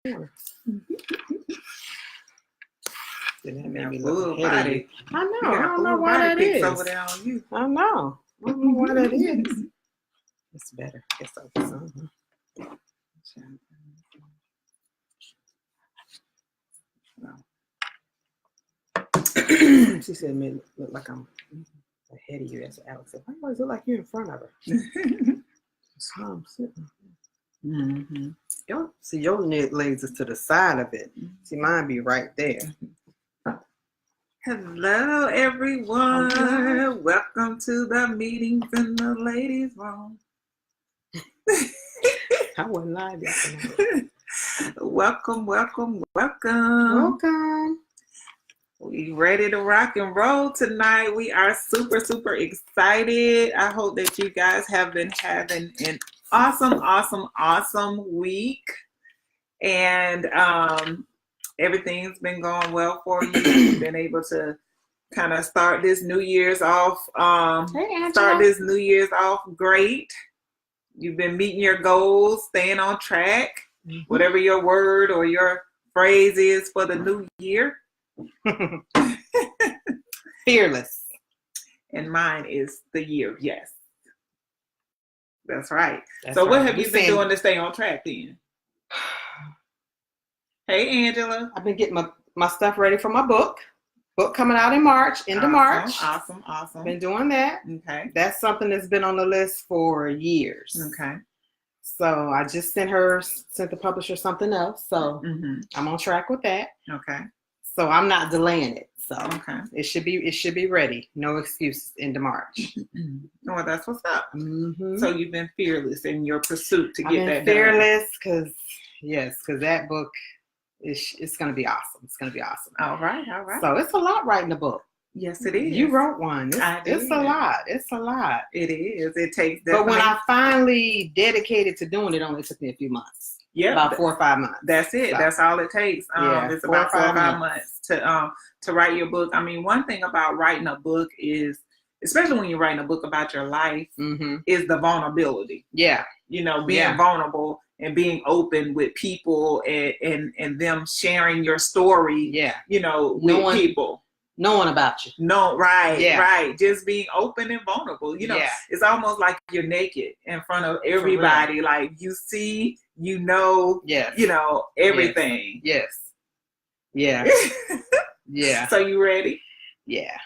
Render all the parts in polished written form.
Then that made me Full look heady. body. I know. You I got don't know full why body that pics is. over there on you. I know. I don't know why that is. It's better. It's over. She said, "Man, look like I'm ahead of you." That's what Alex said. Why does it look like you're in front of her? That's how I'm sitting. Mm-hmm. See, your legs is to the side of it. See, mine be right there. Hello, everyone. Hello. Welcome to the meetings in the ladies' room. I wasn't live Welcome. Welcome. We ready to rock and roll tonight. We are super, super excited. I hope that you guys have been having an awesome week. And everything's been going well for you. You've been able to kind of start this New Year's off. Great. You've been meeting your goals, staying on track, whatever your word or your phrase is for the new year. Fearless. And mine is the year, yes. That's right. That's so right. What have you been doing to stay on track then? Hey, Angela. I've been getting my stuff ready for my book. Book coming out in March, end of March. Awesome. Been doing that. Okay. That's something that's been on the list for years. Okay. So I just sent the publisher something else. So I'm on track with that. Okay. So I'm not delaying it. So okay. It should be ready. No excuses into March. Well, that's what's up. Mm-hmm. So you've been fearless in your pursuit to get that fearless because that book it's going to be awesome. It's going to be awesome. All right. So it's a lot writing a book. Yes, it is. You wrote one. It's a lot. It's a lot. It is. It takes. But when I finally dedicated to doing it, only took me a few months. Yeah, about 4 or 5 months. That's it. So, that's all it takes. It's about 4 or 5 months to write your book. I mean, one thing about writing a book is, especially when you're writing a book about your life, is the vulnerability. Yeah, being vulnerable and being open with people and them sharing your story. Yeah, with people. Knowing about you. No, right, right. Just being open and vulnerable. It's almost like you're naked in front of everybody. Like you see, everything. Yes. Yeah. Yeah. So you ready? Yeah.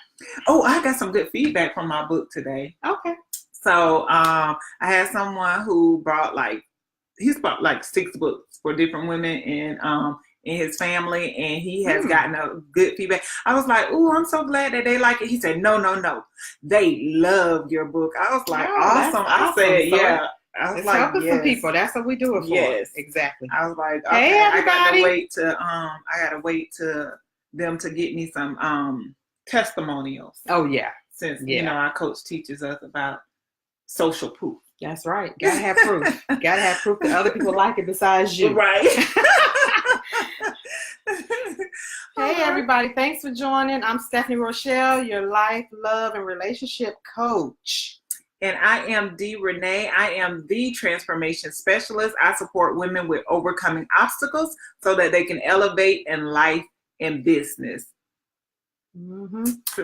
Oh, I got some good feedback from my book today. Okay. So I had someone who brought he's brought 6 books for different women and in his family, and he has gotten a good feedback. I was like, "Ooh, I'm so glad that they like it." He said, "No, they love your book." I was like, "Awesome!" I said, "Yeah." I was like, helping some people. That's what we do it for. Yes, exactly. I was like, "Okay, hey, everybody. I gotta wait to them to get me some testimonials." Oh yeah, since our coach teaches us about social proof. That's right. Gotta have proof. Gotta have proof that other people like it besides you. Right. Hey everybody, thanks for joining. I'm Stephanie Rochelle, your life, love, and relationship coach. And I am Dee Renee. I am the transformation specialist. I support women with overcoming obstacles so that they can elevate in life and business.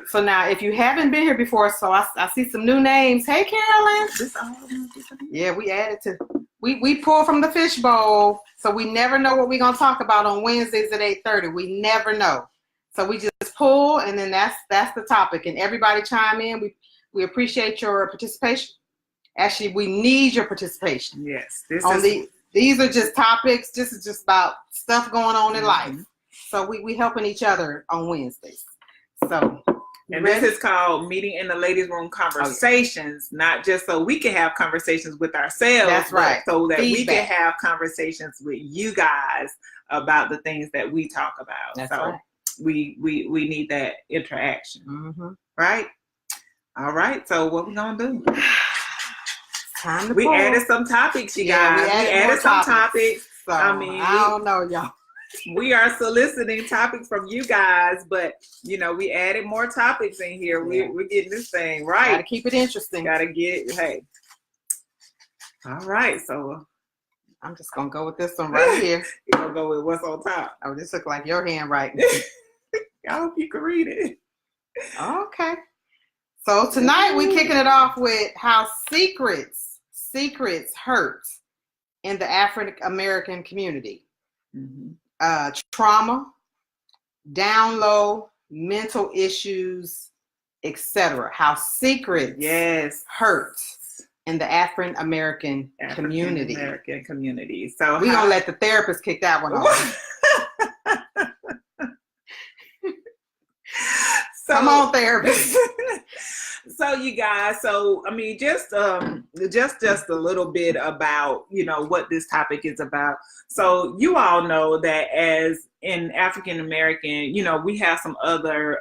So now, if you haven't been here before, so I see some new names. Hey, Carolyn. Yeah, we added to. We pull from the fishbowl, so we never know what we're gonna talk about on Wednesdays at 8:30. We never know, so we just pull, and then that's the topic, and everybody chime in. We appreciate your participation. Actually, we need your participation. Yes, these are just topics. This is just about stuff going on in life. So we helping each other on Wednesdays. So. And this is called Meeting in the Ladies' Room Conversations, not just so we can have conversations with ourselves, that's right. But so that we can have conversations with you guys about the things that we talk about. That's so right. we need that interaction, right? All right. So what we gonna do? Time to we pull. Added some topics, you guys. We added some topics. So, I don't know, y'all. We are soliciting topics from you guys, but we added more topics in here. We're getting this thing right. Gotta keep it interesting. Gotta get All right, so I'm just gonna go with this one right here. You're gonna go with what's on top. Oh, this looks like your handwriting. I hope you can read it. Okay. So tonight we kicking it off with how secrets hurt in the African American community. Trauma, down low, mental issues, etc. How secrets hurt in the African American community. American community. So we're gonna let the therapist kick that one off. Come on, therapist. So you guys, I mean, just a little bit about, what this topic is about. So you all know that as in African American, we have some other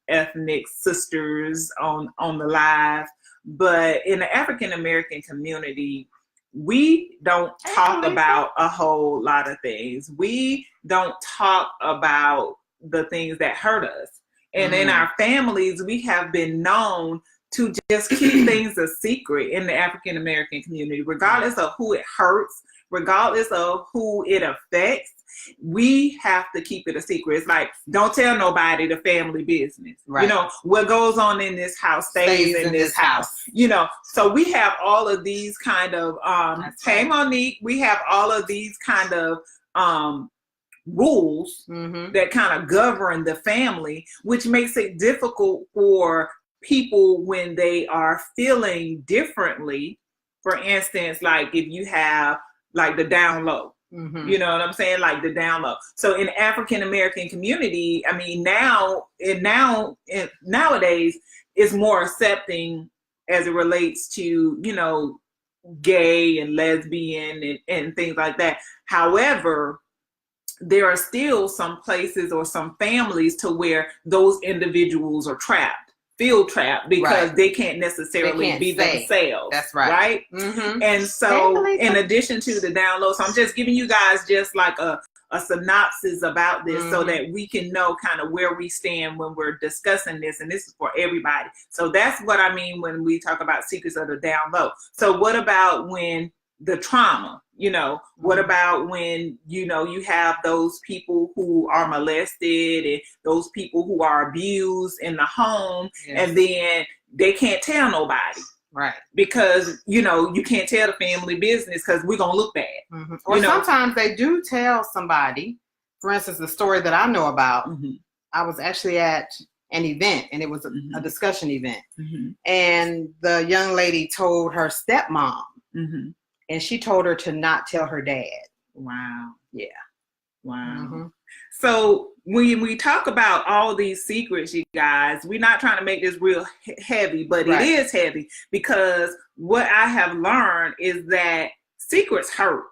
ethnic sisters on the live, but in the African American community, we don't talk about a whole lot of things. We don't talk about the things that hurt us. And in our families, we have been known to just keep things a secret in the African American community, regardless of who it hurts, regardless of who it affects. We have to keep it a secret. It's like, don't tell nobody the family business. Right. What goes on in this house stays in this house. So we have all of these kind of, hey, Monique, we have all of these kind of, rules that kind of govern the family, which makes it difficult for people when they are feeling differently. For instance, like if you have like the down low, you know what I'm saying? Like the down low. So in African American community, I mean, nowadays it's more accepting as it relates to, gay and lesbian and things like that. However, there are still some places or some families to where those individuals are feel trapped because they can't necessarily be themselves. That's right. Right? And so in addition to the down low, so I'm just giving you guys just like a synopsis about this so that we can know kind of where we stand when we're discussing this. And this is for everybody. So that's what I mean when we talk about secrets of the down low. So what about when the trauma, what about when, you have those people who are molested and those people who are abused in the home and then they can't tell nobody. Right. Because, you can't tell the family business because we're going to look bad. Or sometimes they do tell somebody. For instance, the story that I know about, I was actually at an event and it was a discussion event. And the young lady told her stepmom. And she told her to not tell her dad. Wow. Yeah. Wow. So when we talk about all these secrets, you guys, we're not trying to make this real heavy, but it is heavy because what I have learned is that secrets hurt.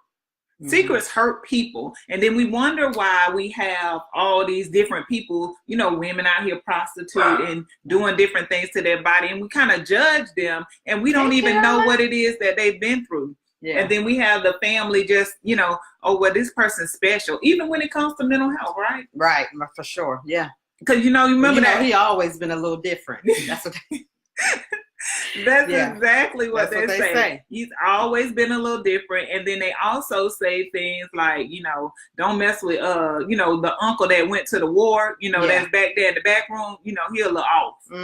Secrets hurt people. And then we wonder why we have all these different people, women out here prostituting, doing different things to their body. And we kind of judge them and we don't even know what it is that they've been through. Yeah. And then we have the family just, oh, well, this person's special, even when it comes to mental health, right? Right, for sure. Yeah. Because, you remember that. He always been a little different. That's what That's exactly what they say. He's always been a little different. And then they also say things like, don't mess with, the uncle that went to the war, that's back there in the back room, he a little off. He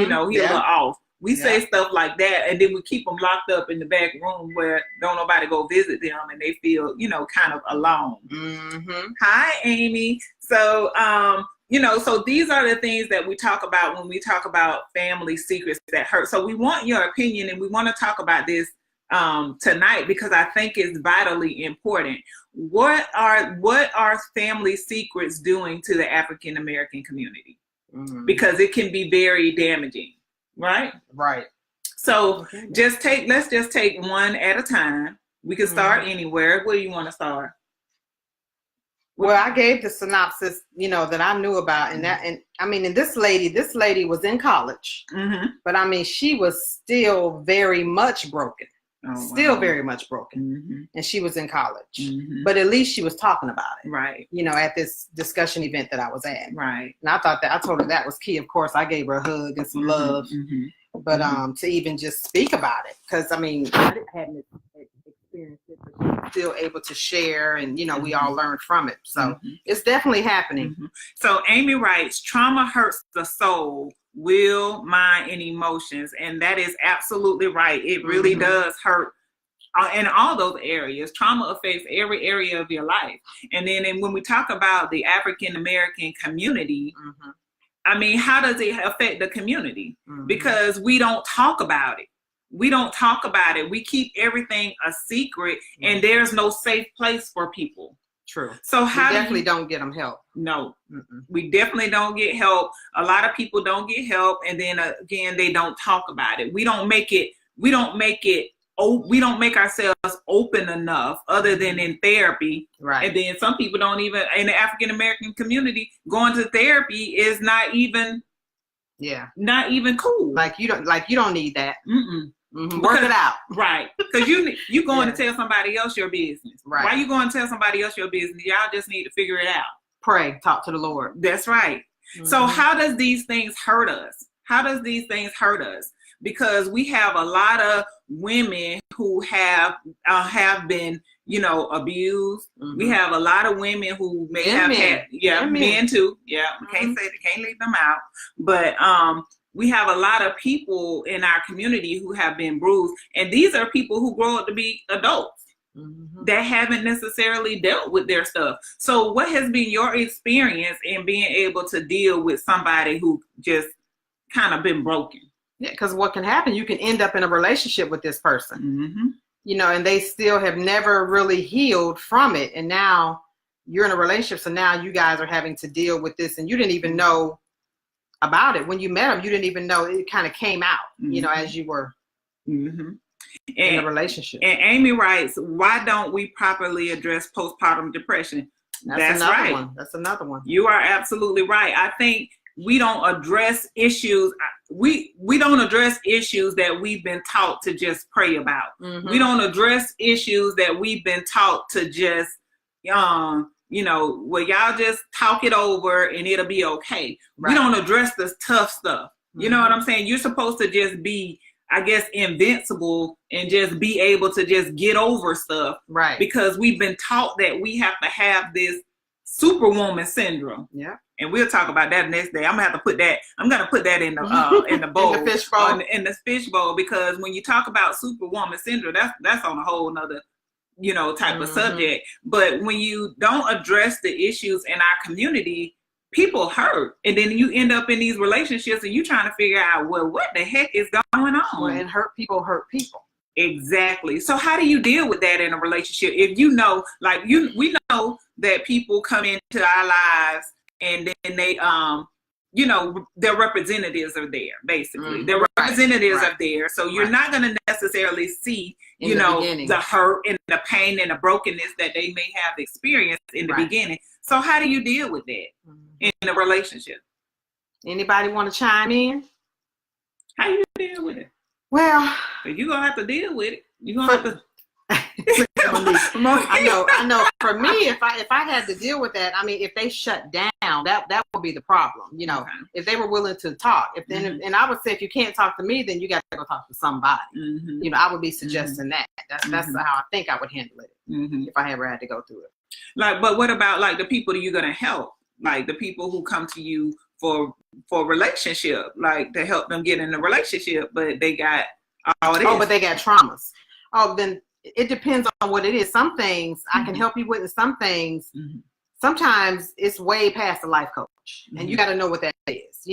a little off. We say stuff like that, and then we keep them locked up in the back room where don't nobody go visit them, and they feel, kind of alone. Hi, Amy. So, so these are the things that we talk about when we talk about family secrets that hurt. So we want your opinion, and we want to talk about this tonight because I think it's vitally important. What are family secrets doing to the African American community? Because it can be very damaging. Right. So let's just take one at a time. We can start anywhere. Where do you want to start? Well, I gave the synopsis, that I knew about, and this lady was in college, but I mean, she was still very much broken. Very much broken. And she was in college, but at least she was talking about it. Right. At this discussion event that I was at. Right. And I told her that was key. Of course, I gave her a hug and some love, but to even just speak about it, because I mean, I hadn't experienced it, but she still able to share, and we all learn from it. So it's definitely happening. So Amy writes, trauma hurts the soul, will, mind, and emotions. And that is absolutely right. It really does hurt in all those areas. Trauma affects every area of your life. And then when we talk about the African American community, I mean, how does it affect the community? Because we don't talk about it. We don't talk about it. We keep everything a secret, and there's no safe place for people. True. So how we definitely don't get them help. No, we definitely don't get help. A lot of people don't get help, and then again, they don't talk about it. We don't make ourselves open enough, other than in therapy. Right. And then some people don't even, in the African American community, going to therapy is not even cool. Like you don't need that. Work it out. Right. Because you going to tell somebody else your business. Right. Why you going to tell somebody else your business? Y'all just need to figure it out. Pray, talk to the Lord. That's right. So how does these things hurt us? Because we have a lot of women who have been, abused. We have a lot of women who may have had, men too. Yeah, can't leave them out. But we have a lot of people in our community who have been bruised, and these are people who grow up to be adults that haven't necessarily dealt with their stuff. So what has been your experience in being able to deal with somebody who just kind of been broken? Yeah, because what can happen, you can end up in a relationship with this person, and they still have never really healed from it. And now you're in a relationship. So now you guys are having to deal with this, and you didn't even know about it. When you met him, you didn't even know it kind of came out, as you were in a relationship. And Amy writes, why don't we properly address postpartum depression? That's right. That's another one. You are absolutely right. I think we don't address issues. We don't address issues that we've been taught to just pray about. We don't address issues that we've been taught to just, y'all just talk it over and it'll be okay. Right. We don't address this tough stuff. You know what I'm saying? You're supposed to just be, I guess, invincible and just be able to just get over stuff. Right. Because we've been taught that we have to have this superwoman syndrome. Yeah. And we'll talk about that next day. I'm gonna put that in the in the bowl. In the fish bowl. In the fish bowl, because when you talk about superwoman syndrome, that's on a whole nother type of subject. But when you don't address the issues in our community, people hurt. And then you end up in these relationships and you trying to figure out, well, what the heck is going on? Well, and hurt people hurt people. Exactly. So how do you deal with that in a relationship? If we know that people come into our lives and then they their representatives are there, basically. Their representatives are there. So you're not going to necessarily see, the hurt and the pain and the brokenness that they may have experienced in the beginning. So how do you deal with that in a relationship? Anybody want to chime in? How you deal with it? Well, you're going to have to deal with it. You're going to have to. I know. For me, if I had to deal with that, I mean, if they shut down, that would be the problem. If they were willing to talk, and I would say, if you can't talk to me, then you got to go talk to somebody. I would be suggesting that. That's how I think I would handle it if I ever had to go through it. But what about the people that you're gonna help? Like the people who come to you for relationship, to help them get in a relationship, but they got all this. Oh, but they got traumas. Oh, then. It depends on what it is. Some things I can help you with, and some things, sometimes it's way past a life coach. And you got to know what that is.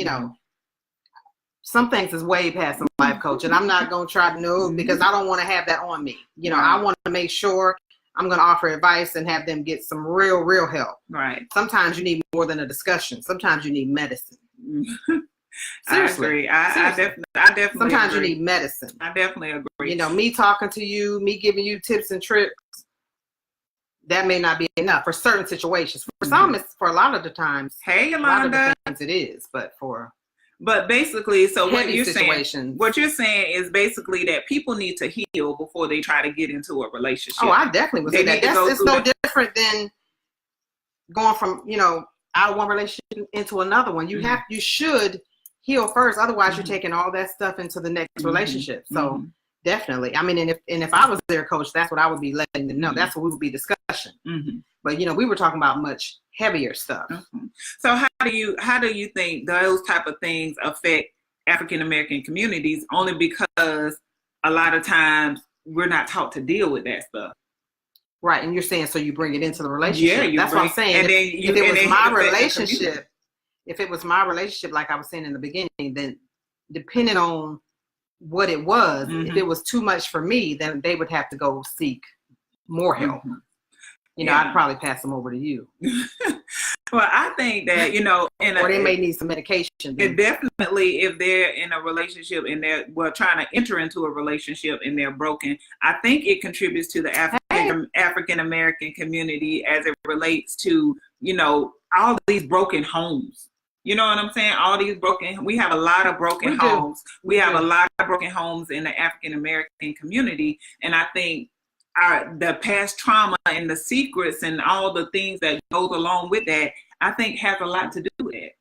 Some things is way past a life coach. And I'm not going to try to know because I don't want to have that on me. I want to make sure I'm going to offer advice and have them get some real help. Right. Sometimes you need more than a discussion. Sometimes you need medicine. Seriously. I definitely sometimes agree. You need medicine. I definitely agree. Me talking to you, me giving you tips and tricks, that may not be enough for certain situations. For some, it's for a lot of the times. Hey, Yolanda. A lot of the times it is, but basically, so what you're saying is basically that people need to heal before they try to get into a relationship. Oh, I definitely would say that. It's no different than going from out of one relationship into another one. You should heal first, otherwise you're taking all that stuff into the next relationship. So Definitely. I mean, and if I was their coach, that's what I would be letting them know. Mm-hmm. That's what we would be discussing. Mm-hmm. But we were talking about much heavier stuff. Mm-hmm. So how do you think those type of things affect African American communities? Only because a lot of times we're not taught to deal with that stuff. Right, and you're saying so you bring it into the relationship. Yeah, that's what I'm saying. And if it was my relationship, if it was my relationship, like I was saying in the beginning, then depending on what it was, mm-hmm. if it was too much for me, then they would have to go seek more help. Mm-hmm. I'd probably pass them over to you. Well, I think that, or they may need some medication. And definitely if they're in a relationship and they're trying to enter into a relationship and they're broken, I think it contributes to the African American community as it relates to, all these broken homes. You know what I'm saying? We have a lot of broken homes. We have a lot of broken homes in the African American community. And I think the past trauma and the secrets and all the things that goes along with that, I think has a lot to do with it.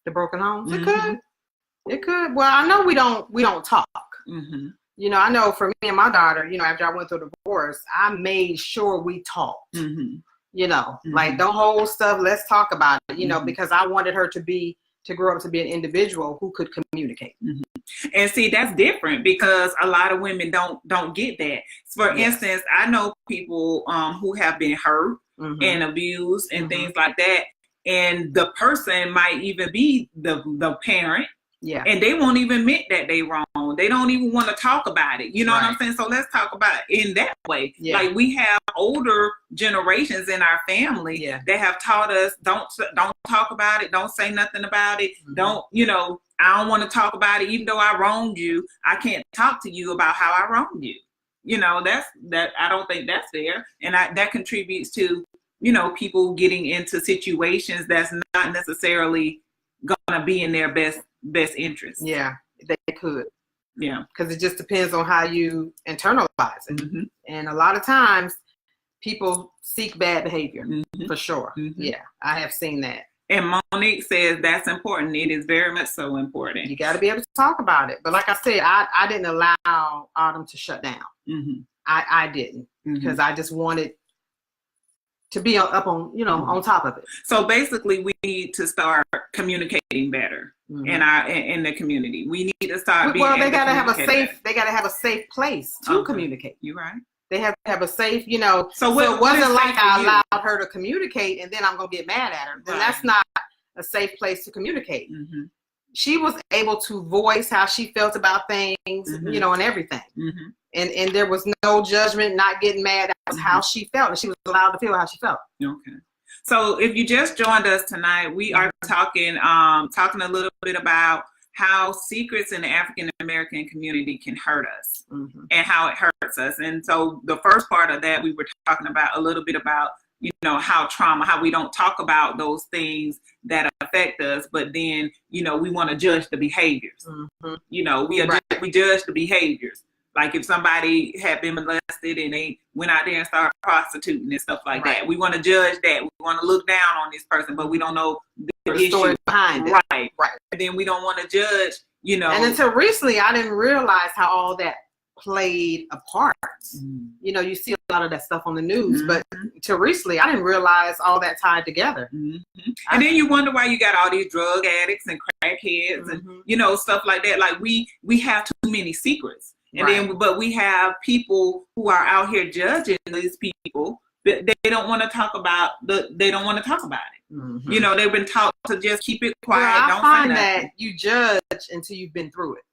The broken homes? Mm-hmm. It could. Well, I know we don't talk. Mm-hmm. I know for me and my daughter, after I went through a divorce, I made sure we talked. Mm-hmm. Mm-hmm. Like don't hold stuff. Let's talk about it, mm-hmm. because I wanted her to grow up to be an individual who could communicate. Mm-hmm. And see, that's different because a lot of women don't get that. For instance, I know people who have been hurt mm-hmm. and abused and mm-hmm. things like that. And the person might even be the parent. Yeah. And they won't even admit that they wrong. They don't even want to talk about it. You know what I'm saying? So let's talk about it in that way. Yeah. Like we have older generations in our family that have taught us don't talk about it. Don't say nothing about it. Mm-hmm. Don't, I don't want to talk about it. Even though I wronged you, I can't talk to you about how I wronged you. I don't think that's fair. And that contributes to, people getting into situations that's not necessarily going to be in their best interest. Yeah, they could. Yeah. Because it just depends on how you internalize it. Mm-hmm. And a lot of times people seek bad behavior, mm-hmm. for sure. Mm-hmm. Yeah, I have seen that. And Monique says that's important. It is very much so important. You got to be able to talk about it. But like I said, I didn't allow Autumn to shut down. Mm-hmm. I didn't, because mm-hmm. I just wanted to be up on, mm-hmm. on top of it. So basically we need to start communicating better mm-hmm. in the community. We need to start being they got to have a safe place to communicate. You're right. They have to have a safe, so it wasn't like I allowed her to communicate and then I'm going to get mad at her. Then that's not a safe place to communicate. Mm-hmm. She was able to voice how she felt about things, mm-hmm. And everything. Mm-hmm. And there was no judgment, not getting mad. That was mm-hmm. how she felt. And she was allowed to feel how she felt. Okay. So if you just joined us tonight, we are talking a little bit about how secrets in the African American community can hurt us mm-hmm. and how it hurts us. And so the first part of that, we were talking about a little bit about, how we don't talk about those things that affect us, but then, we want to judge the behaviors. Mm-hmm. We judge the behaviors. Like if somebody had been molested and they went out there and started prostituting and stuff like that, we want to judge that. We want to look down on this person, but we don't know the story behind it. Right. And then we don't want to judge, And until recently, I didn't realize how all that played a part. Mm-hmm. You see a lot of that stuff on the news, mm-hmm. but until recently, I didn't realize all that tied together. Mm-hmm. And then you wonder why you got all these drug addicts and crackheads mm-hmm. and, stuff like that. Like we have too many secrets. And then, but we have people who are out here judging these people. They don't want to talk about They don't want to talk about it. Mm-hmm. They've been taught to just keep it quiet. I find that you judge until you've been through it.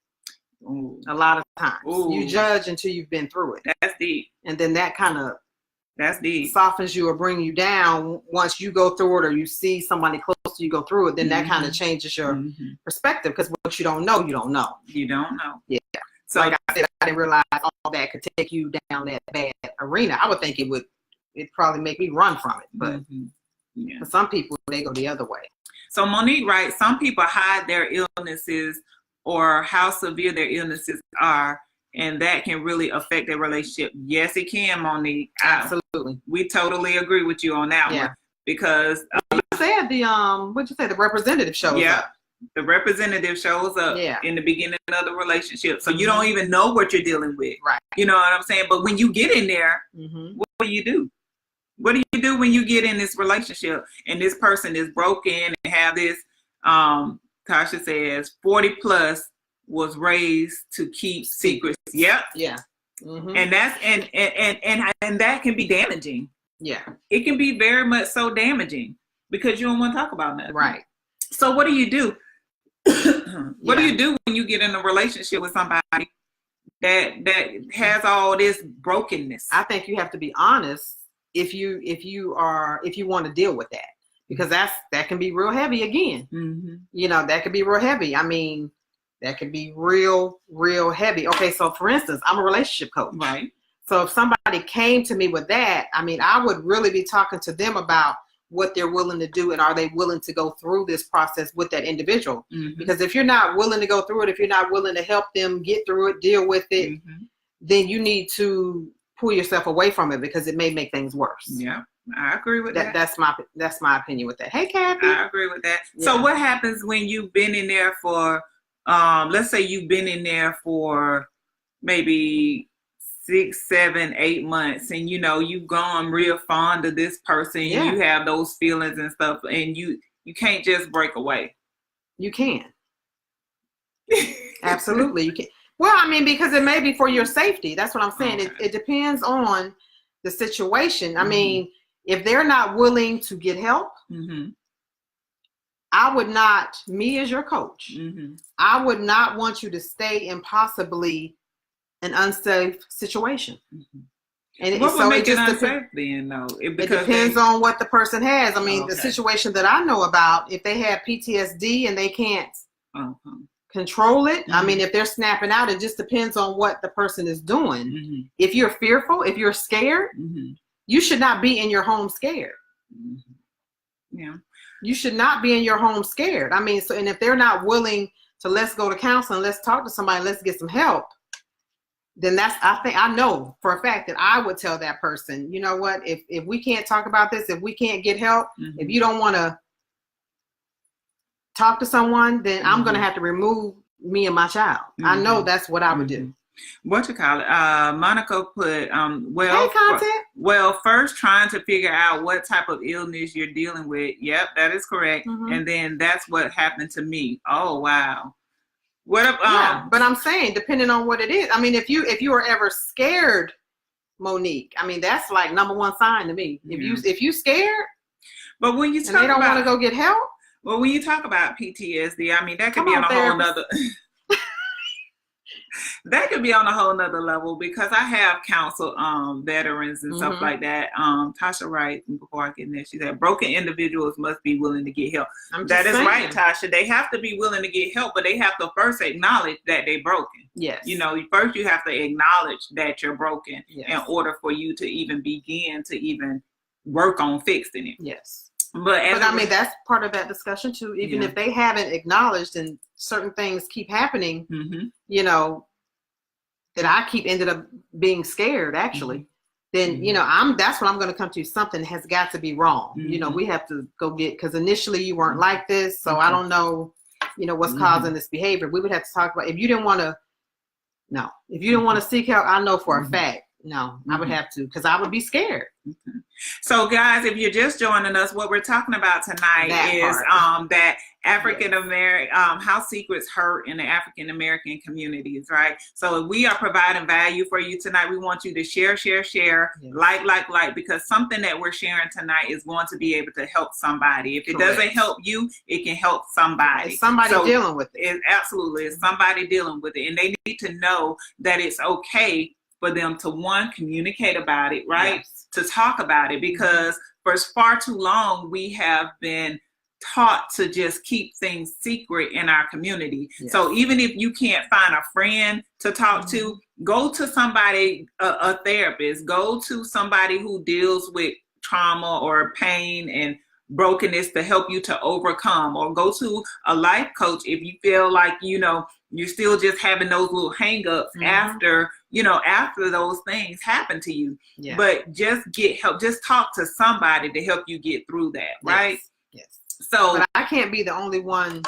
Ooh. A lot of times, you judge until you've been through it. That's deep. And then that kind of That's deep. Softens you or bring you down once you go through it, or you see somebody close to you go through it, then that kind of changes your perspective, because what you don't know, you don't know. You don't know. Yeah. So like I said, I didn't realize all that could take you down that bad arena. I would think it'd probably make me run from it. But for some people, they go the other way. So Monique writes, some people hide their illnesses or how severe their illnesses are, and that can really affect their relationship. Yes, it can, Monique. Absolutely. We totally agree with you on that one. Because you said the the representative shows up. The representative shows up in the beginning of the relationship. So you don't even know what you're dealing with. Right. You know what I'm saying? But when you get in there, what do you do? What do you do when you get in this relationship and this person is broken and have this, Tasha says, 40 plus was raised to keep secrets. Yep. Yeah. And that's, and that can be damaging. Yeah. It can be very much so damaging because you don't want to talk about nothing. Right. So what do you do? What do you do when you get in a relationship with somebody that has all this brokenness? I think you have to be honest if you want to deal with that, because that can be real heavy again. You know, that could be real heavy. I mean, that could be real heavy. Okay, so for instance, I'm a relationship coach. Right. So if somebody came to me with that, I mean, I would really be talking to them about what they're willing to do and are they willing to go through this process with that individual. Because if you're not willing to go through it, if you're not willing to help them get through it, deal with it, then you need to pull yourself away from it because it may make things worse. Yeah, I agree with that. That's my opinion with that. Hey, Kathy. I agree with that. Yeah. So what happens when you've been in there for, let's say you've been in there for maybe 6, 7, 8 months, and you know you've gone real fond of this person, and you have those feelings and stuff, and you can't just break away. You can. Absolutely, you can. Well, I mean, because it may be for your safety. That's what I'm saying. Okay. It depends on the situation. I mean, if they're not willing to get help, I would not, me as your coach, I would not want you to stay in possibly an unsafe situation. And what would make it it unsafe then, though? It depends on what the person has. I mean, the situation that I know about, if they have PTSD and they can't control it, I mean, if they're snapping out, it just depends on what the person is doing. If you're fearful, if you're scared, you should not be in your home scared. Yeah. You should not be in your home scared. I mean, so, and if they're not willing to, let's go to counseling, let's talk to somebody, let's get some help, then I know for a fact that I would tell that person, you know what, if we can't talk about this, if we can't get help, if you don't want to talk to someone, then I'm going to have to remove me and my child. I know that's what I would do. What you call it? Monica put, first trying to figure out what type of illness you're dealing with. Yep, that is correct. And then that's what happened to me. Oh, wow. What if, but I'm saying, depending on what it is. I mean, if you are ever scared, Monique, I mean, that's like number one sign to me. If you scared, but when you talk and they don't want to go get help. Well, when you talk about PTSD, I mean, that could be on a whole nother. That could be on a whole nother level, because I have counseled veterans and stuff like that. Tasha writes, before I get in there, she said, broken individuals must be willing to get help. That is right, Tasha. They have to be willing to get help, but they have to first acknowledge that they're broken. Yes. You know, first you have to acknowledge that you're broken in order for you to even begin to even work on fixing it. Yes. But I mean, that's part of that discussion too. Even if they haven't acknowledged and certain things keep happening, you know, that I ended up being scared actually, then, you know, that's what I'm going to come to. Something has got to be wrong. You know, we have to go because initially you weren't like this. So I don't know, you know, what's causing this behavior. We would have to talk about, if you didn't want to seek help, I know for a fact, no, I would have to, because I would be scared. So guys, if you're just joining us, what we're talking about tonight is that African American, how secrets hurt in the African American communities, right? So we are providing value for you tonight. We want you to share, like, because something that we're sharing tonight is going to be able to help somebody. If it doesn't help you, it can help somebody. It's somebody dealing with it. Absolutely, it's somebody dealing with it, and they need to know that it's okay for them to, one, communicate about it, right? To talk about it, because for far too long we have been taught to just keep things secret in our community. So even if you can't find a friend to talk to, go to somebody, a therapist, go to somebody who deals with trauma or pain and brokenness to help you to overcome, or go to a life coach if you feel like, you know, you're still just having those little hang-ups after those things happen to you. But just get help, just talk to somebody to help you get through that, right? Yes. So but I can't be the only one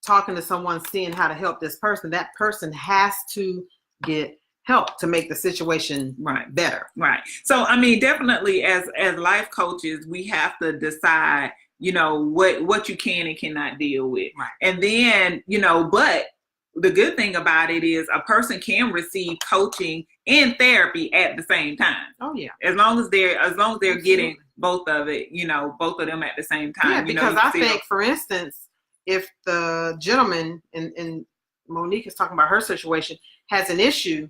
talking to someone, seeing how to help this person, that person has to get help to make the situation better. Right. So, I mean, definitely as life coaches, we have to decide, you know, what you can and cannot deal with. Right. And then, you know, but the good thing about it is a person can receive coaching and therapy at the same time. Oh yeah. As long as they're getting both of it, you know, both of them at the same time. Yeah, because I think, for instance, if the gentleman and Monique is talking about her situation has an issue,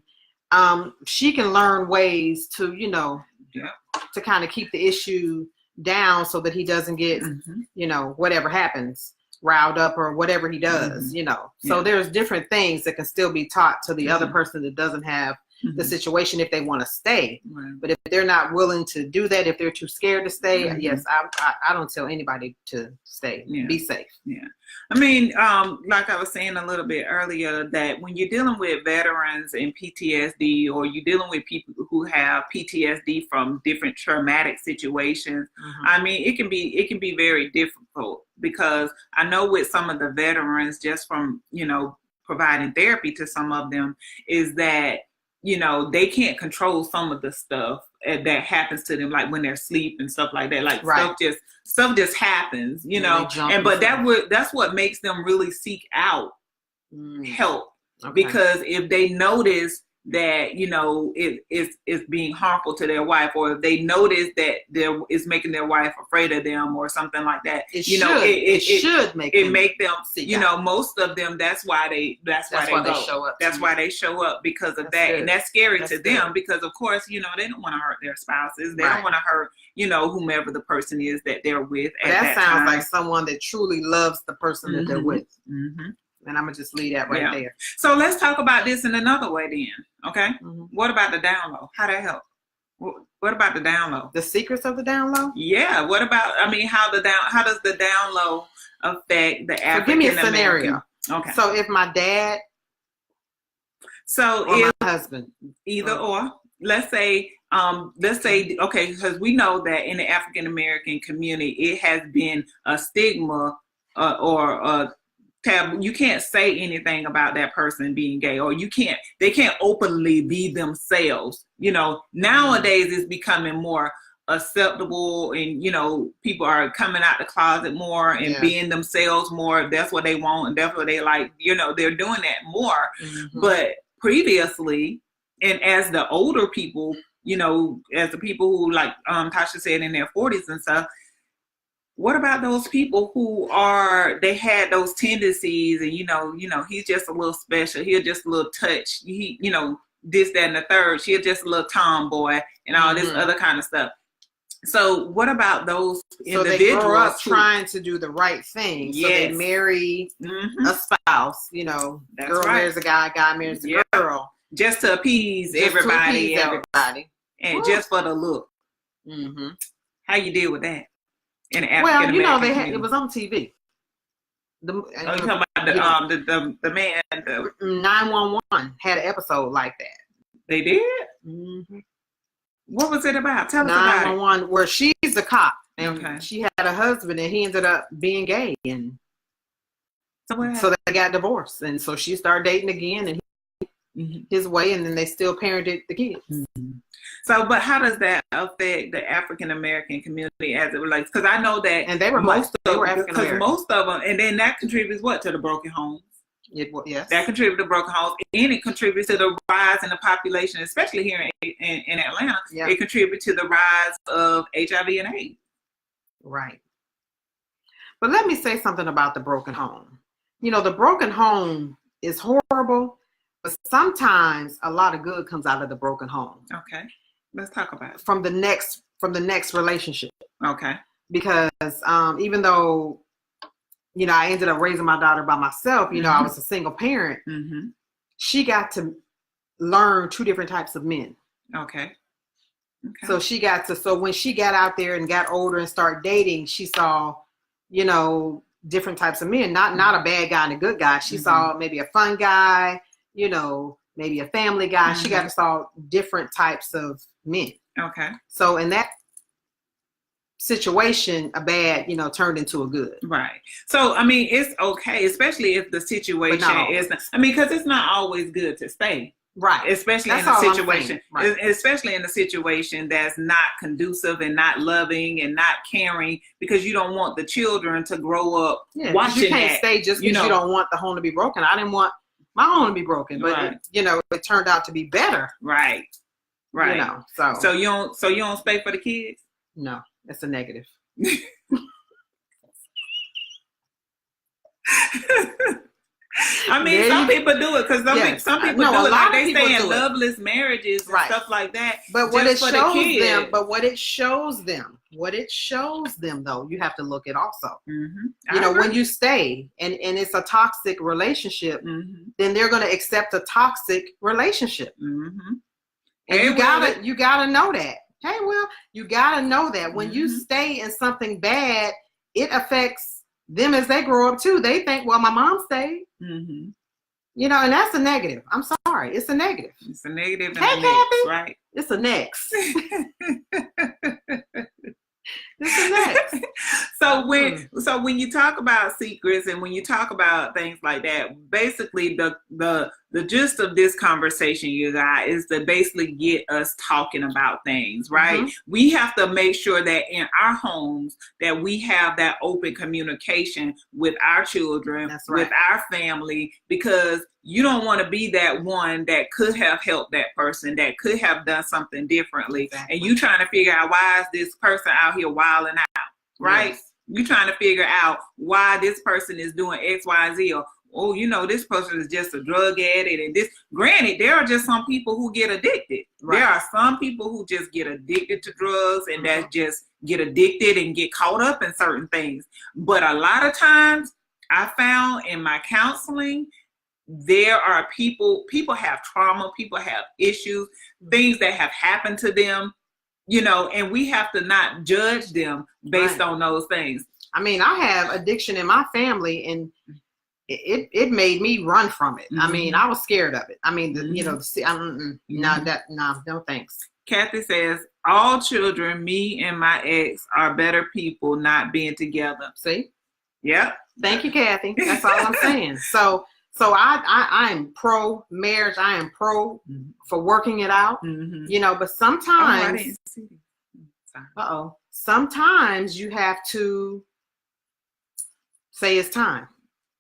she can learn ways to, you know, to kind of keep the issue down so that he doesn't get, you know, whatever happens, riled up or whatever he does, you know. So there's different things that can still be taught to the other person that doesn't have the situation if they want to stay. Right. But if they're not willing to do that, if they're too scared to stay, yes, I don't tell anybody to stay. Be safe. Yeah. I mean, like I was saying a little bit earlier, that when you're dealing with veterans and PTSD, or you're dealing with people who have PTSD from different traumatic situations, I mean, it can be very difficult, because I know with some of the veterans, just from, you know, providing therapy to some of them, is that, you know, they can't control some of the stuff that happens to them, like when they're asleep and stuff like that. Like stuff just happens, you know. And but that's what makes them really seek out help, because if they notice that, you know, it's being harmful to their wife, or if they notice that it's making their wife afraid of them or something like that, it should make them you know, most of them, that's why they show up. That's why they show up, because of that. And that's scary to them, because of course, you know, they don't want to hurt their spouses. They don't want to hurt, you know, whomever the person is that they're with at that sounds time. like someone that truly loves the person that they're with. And I'm going to just leave that right there. So let's talk about this in another way then, okay? What about the down low? How that help? What about the down low? The secrets of the down low? Yeah. What about, I mean, how does the down low affect the African American? So give me a scenario. Okay. So if my dad or my husband. Either or. Let's say, okay, because we know that in the African American community, it has been a stigma or a taboo. You can't say anything about that person being gay, or they can't openly be themselves. You know, nowadays it's becoming more acceptable, and, you know, people are coming out the closet more and being themselves more. That's what they want, and that's what they like. You know, they're doing that more. But previously, and as the older people, you know, as the people who, like Tasha said, in their 40s and stuff, what about those people who they had those tendencies, and, you know, he's just a little special. He's just a little touch. He, you know, this, that, and the third. She's just a little tomboy and all this other kind of stuff. So what about those individuals? So they grow up trying to do the right thing. So they marry a spouse, you know, girl marries a guy, guy marries a girl. Just to appease everybody. And just for the look. How you deal with that? Well, you know, it was on TV. You talking about the man? 911 had an episode like that. They did? What was it about? Tell us about it. 911, where she's a cop, and she had a husband, and he ended up being gay, and so they got divorced, and so she started dating again, and his way, and then they still parented the kids. So, but how does that affect the African American community as it relates? Because I know that, and they were most of them, and then that contributes to the broken homes. Yes, that contributes to broken homes, and it contributes to the rise in the population, especially here in Atlanta. It contributes to the rise of HIV and AIDS. Right. But let me say something about the broken home. You know, the broken home is horrible, but sometimes a lot of good comes out of the broken home. Okay, let's talk about it. From the next relationship. Okay. Because even though, you know, I ended up raising my daughter by myself, you know, I was a single parent. She got to learn two different types of men. Okay. So so when she got out there and got older and started dating, she saw, you know, different types of men, not a bad guy and a good guy. She saw maybe a fun guy, you know, maybe a family guy. She got to saw different types of men. Okay. So in that situation a bad, turned into a good. Right. So, I mean, it's okay, especially if the situation is, because it's not always good to stay. Right. Especially in a situation, especially in a situation that's not conducive and not loving and not caring, because you don't want the children to grow up watching. You can't stay just because you don't want the home to be broken. I didn't want my home to be broken, but it turned out to be better. Right. Right. So you don't stay for the kids? No, that's a negative. I mean, some people do it because some people do it, like they stay in loveless marriages and stuff like that. But what it shows them, though, you have to look at also. Mm-hmm. When you stay and it's a toxic relationship, then they're going to accept a toxic relationship. Mm-hmm. And you gotta know that. Hey, Will, you gotta know that when you stay in something bad, it affects them as they grow up too. They think, well, my mom stayed. Mm-hmm. And that's a negative. I'm sorry. It's a negative. It's a negative. Hey, Kathy. Right. It's a next. It's a next. So when you talk about secrets and when you talk about things like that, basically the gist of this conversation, you guys, is to basically get us talking about things, right? Mm-hmm. We have to make sure that in our homes that we have that open communication with our children, with our family, because you don't want to be that one that could have helped that person, that could have done something differently. Exactly. And you trying to figure out why is this person out here wilding out, right? Yes. You trying to figure out why this person is doing X, Y, Z, or this person is just a drug addict. And this, granted, there are just some people who get addicted. Right. There are some people who just get addicted to drugs and that just get addicted and get caught up in certain things. But a lot of times I found in my counseling, there are people have trauma, people have issues, things that have happened to them, and we have to not judge them based on those things. I mean, I have addiction in my family, and it made me run from it. Mm-hmm. I mean, I was scared of it. I mean, no thanks. Kathy says, all children, me and my ex, are better people not being together. See? Yep. Thank you, Kathy. That's all I'm saying. So I'm pro marriage. I am pro for working it out. Mm-hmm. But sometimes, sometimes you have to say it's time.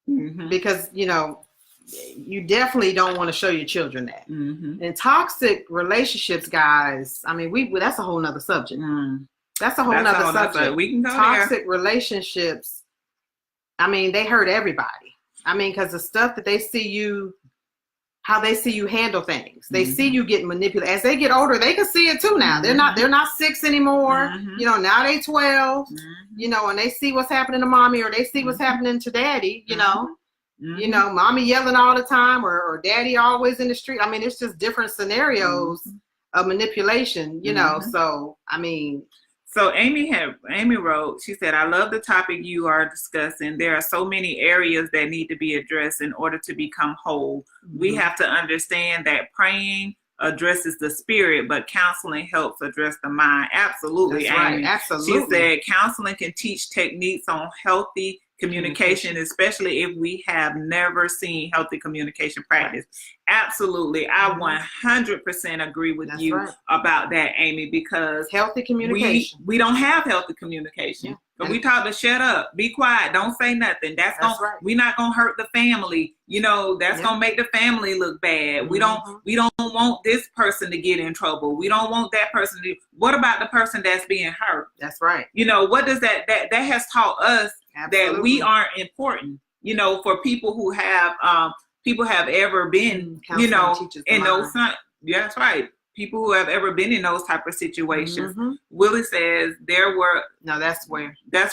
Mm-hmm. Because, you definitely don't want to show your children that. Mm-hmm. And toxic relationships, guys, I mean, that's a whole nother subject. Mm. That's a whole nother subject. We can go toxic relationships, I mean, they hurt everybody. I mean, because the stuff that they see you, how they see you handle things. They see you getting manipulated. As they get older, they can see it too now. They're not 6 anymore. Now they 12, and they see what's happening to mommy, or they see what's happening to daddy, mommy yelling all the time, or daddy always in the street. I mean, it's just different scenarios of manipulation, so, I mean. So Amy wrote, she said, I love the topic you are discussing. There are so many areas that need to be addressed in order to become whole. Mm-hmm. We have to understand that praying addresses the spirit, but counseling helps address the mind. Absolutely, that's Amy. Right. Absolutely. She said counseling can teach techniques on healthy communication, especially if we have never seen healthy communication practice. Absolutely. I 100% agree with you about that, Amy, because healthy communication. We don't have healthy communication. But we taught to shut up, be quiet, don't say nothing. We're not gonna hurt the family. That's gonna make the family look bad. We don't want this person to get in trouble. We don't want that person to. What about the person that's being hurt? That's right. What does that has taught us? Absolutely. That we aren't important, for people who have ever been, in those. That's right. People who have ever been in those type of situations. Mm-hmm. Willie says that's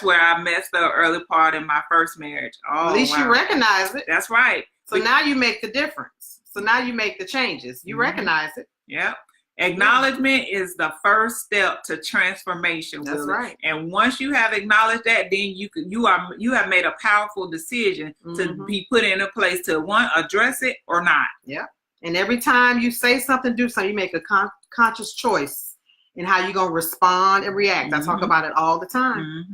where I messed up early part in my first marriage. Oh, at least you recognize it. That's right. So now you make the difference. So now you make the changes. You recognize it. Yep. Acknowledgement is the first step to transformation. That's Willie. Right. And once you have acknowledged that, then you have made a powerful decision to be put in a place to address it or not. Yeah. And every time you say something, do something, you make a conscious choice and how you're going to respond and react. I talk about it all the time.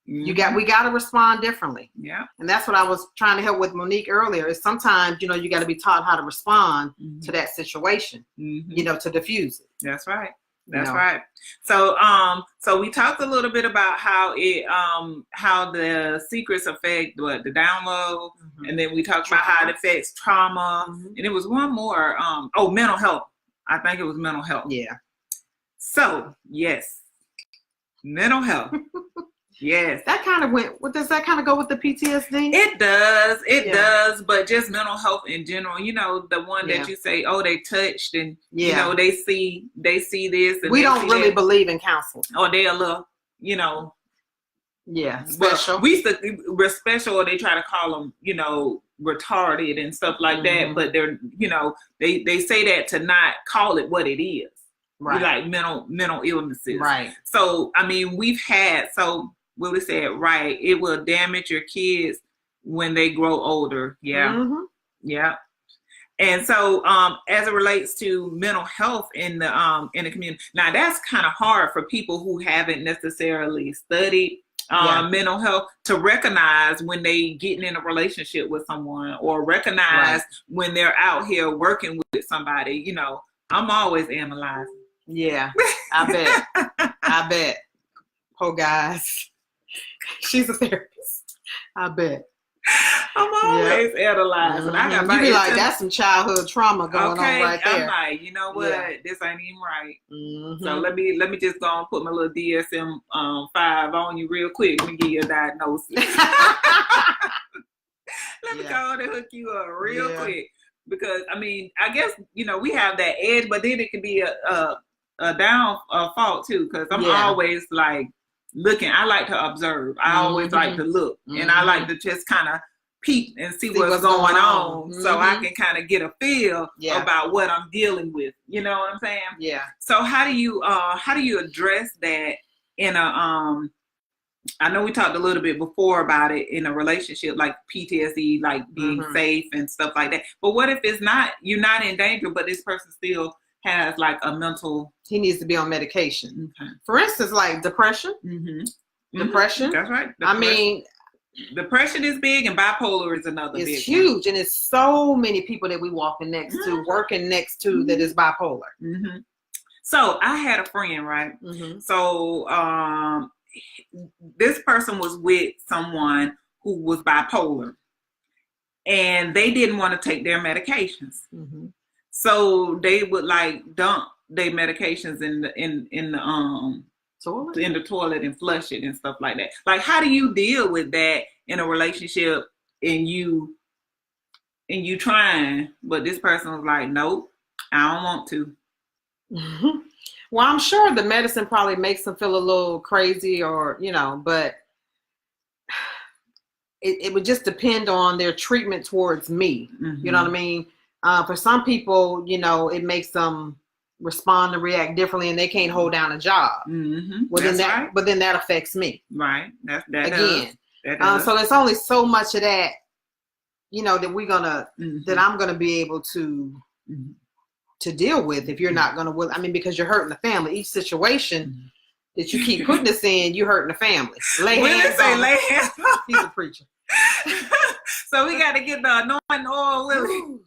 We got to respond differently. Yeah. And that's what I was trying to help with Monique earlier, is sometimes, you got to be taught how to respond to that situation, to diffuse it. That's right. That's right. So, so we talked a little bit about how how the secrets affect the download, and then we talked about how it affects trauma, and it was one more. Mental health. I think it was mental health. Yeah. So yes, mental health. Yes. That kind of went. What does that kind of go with the PTSD? It does. It does. But just mental health in general, the one that you say, oh, they touched and, they see this. And we don't really believe in counseling. Or they a little, Yeah. Special. We're special, or they try to call them, retarded and stuff like that. But they're, they say that to not call it what it is. Right. Like mental illnesses. Right. So, I mean, Willie said, right, it will damage your kids when they grow older. Yeah. Yeah. And so as it relates to mental health in the community, now that's kind of hard for people who haven't necessarily studied mental health to recognize when they getting in a relationship with someone, or recognize when they're out here working with somebody. I'm always analyzing. Yeah, I bet. Oh, guys. She's a therapist. I bet. I'm always analyzing. I got you be like, that's some childhood trauma going on right there. I'm like, you know what? This ain't even right. So let me just go and put my little DSM 5 on you real quick and give you a diagnosis. Let me go and hook you up real quick, because I mean, I guess we have that edge, but then it can be a down fault too, because I'm always like looking. I like to observe. I always like to look, and I like to just kind of peep and see what's going on, so I can kind of get a feel about what I'm dealing with. You know what I'm saying? Yeah. So how do you address that in a I know we talked a little bit before about it in a relationship, like PTSD, like being safe and stuff like that. But what if it's not, you're not in danger, but this person still has like a mental... He needs to be on medication. For instance, like depression. Depression. That's right. I mean... Depression is big, and bipolar is another big one. It's huge, and it's so many people that we walking next to, working next to, that is bipolar. So I had a friend, right? So this person was with someone who was bipolar, and they didn't want to take their medications. So they would like dump their medications in the toilet and flush it and stuff like that. Like, how do you deal with that in a relationship, and you trying, but this person was like, nope, I don't want to. Well, I'm sure the medicine probably makes them feel a little crazy, or, but it would just depend on their treatment towards me. You know what I mean? For some people, it makes them respond and react differently, and they can't hold down a job. Well, then that affects me. Right. That again. Does. So there's only so much of that, that we're gonna that I'm gonna be able to deal with if you're not gonna. I mean, because you're hurting the family. Each situation that you keep putting us in, you hurting the family. Lay hands. He's a preacher. So we got to get the anointing oil, Willie.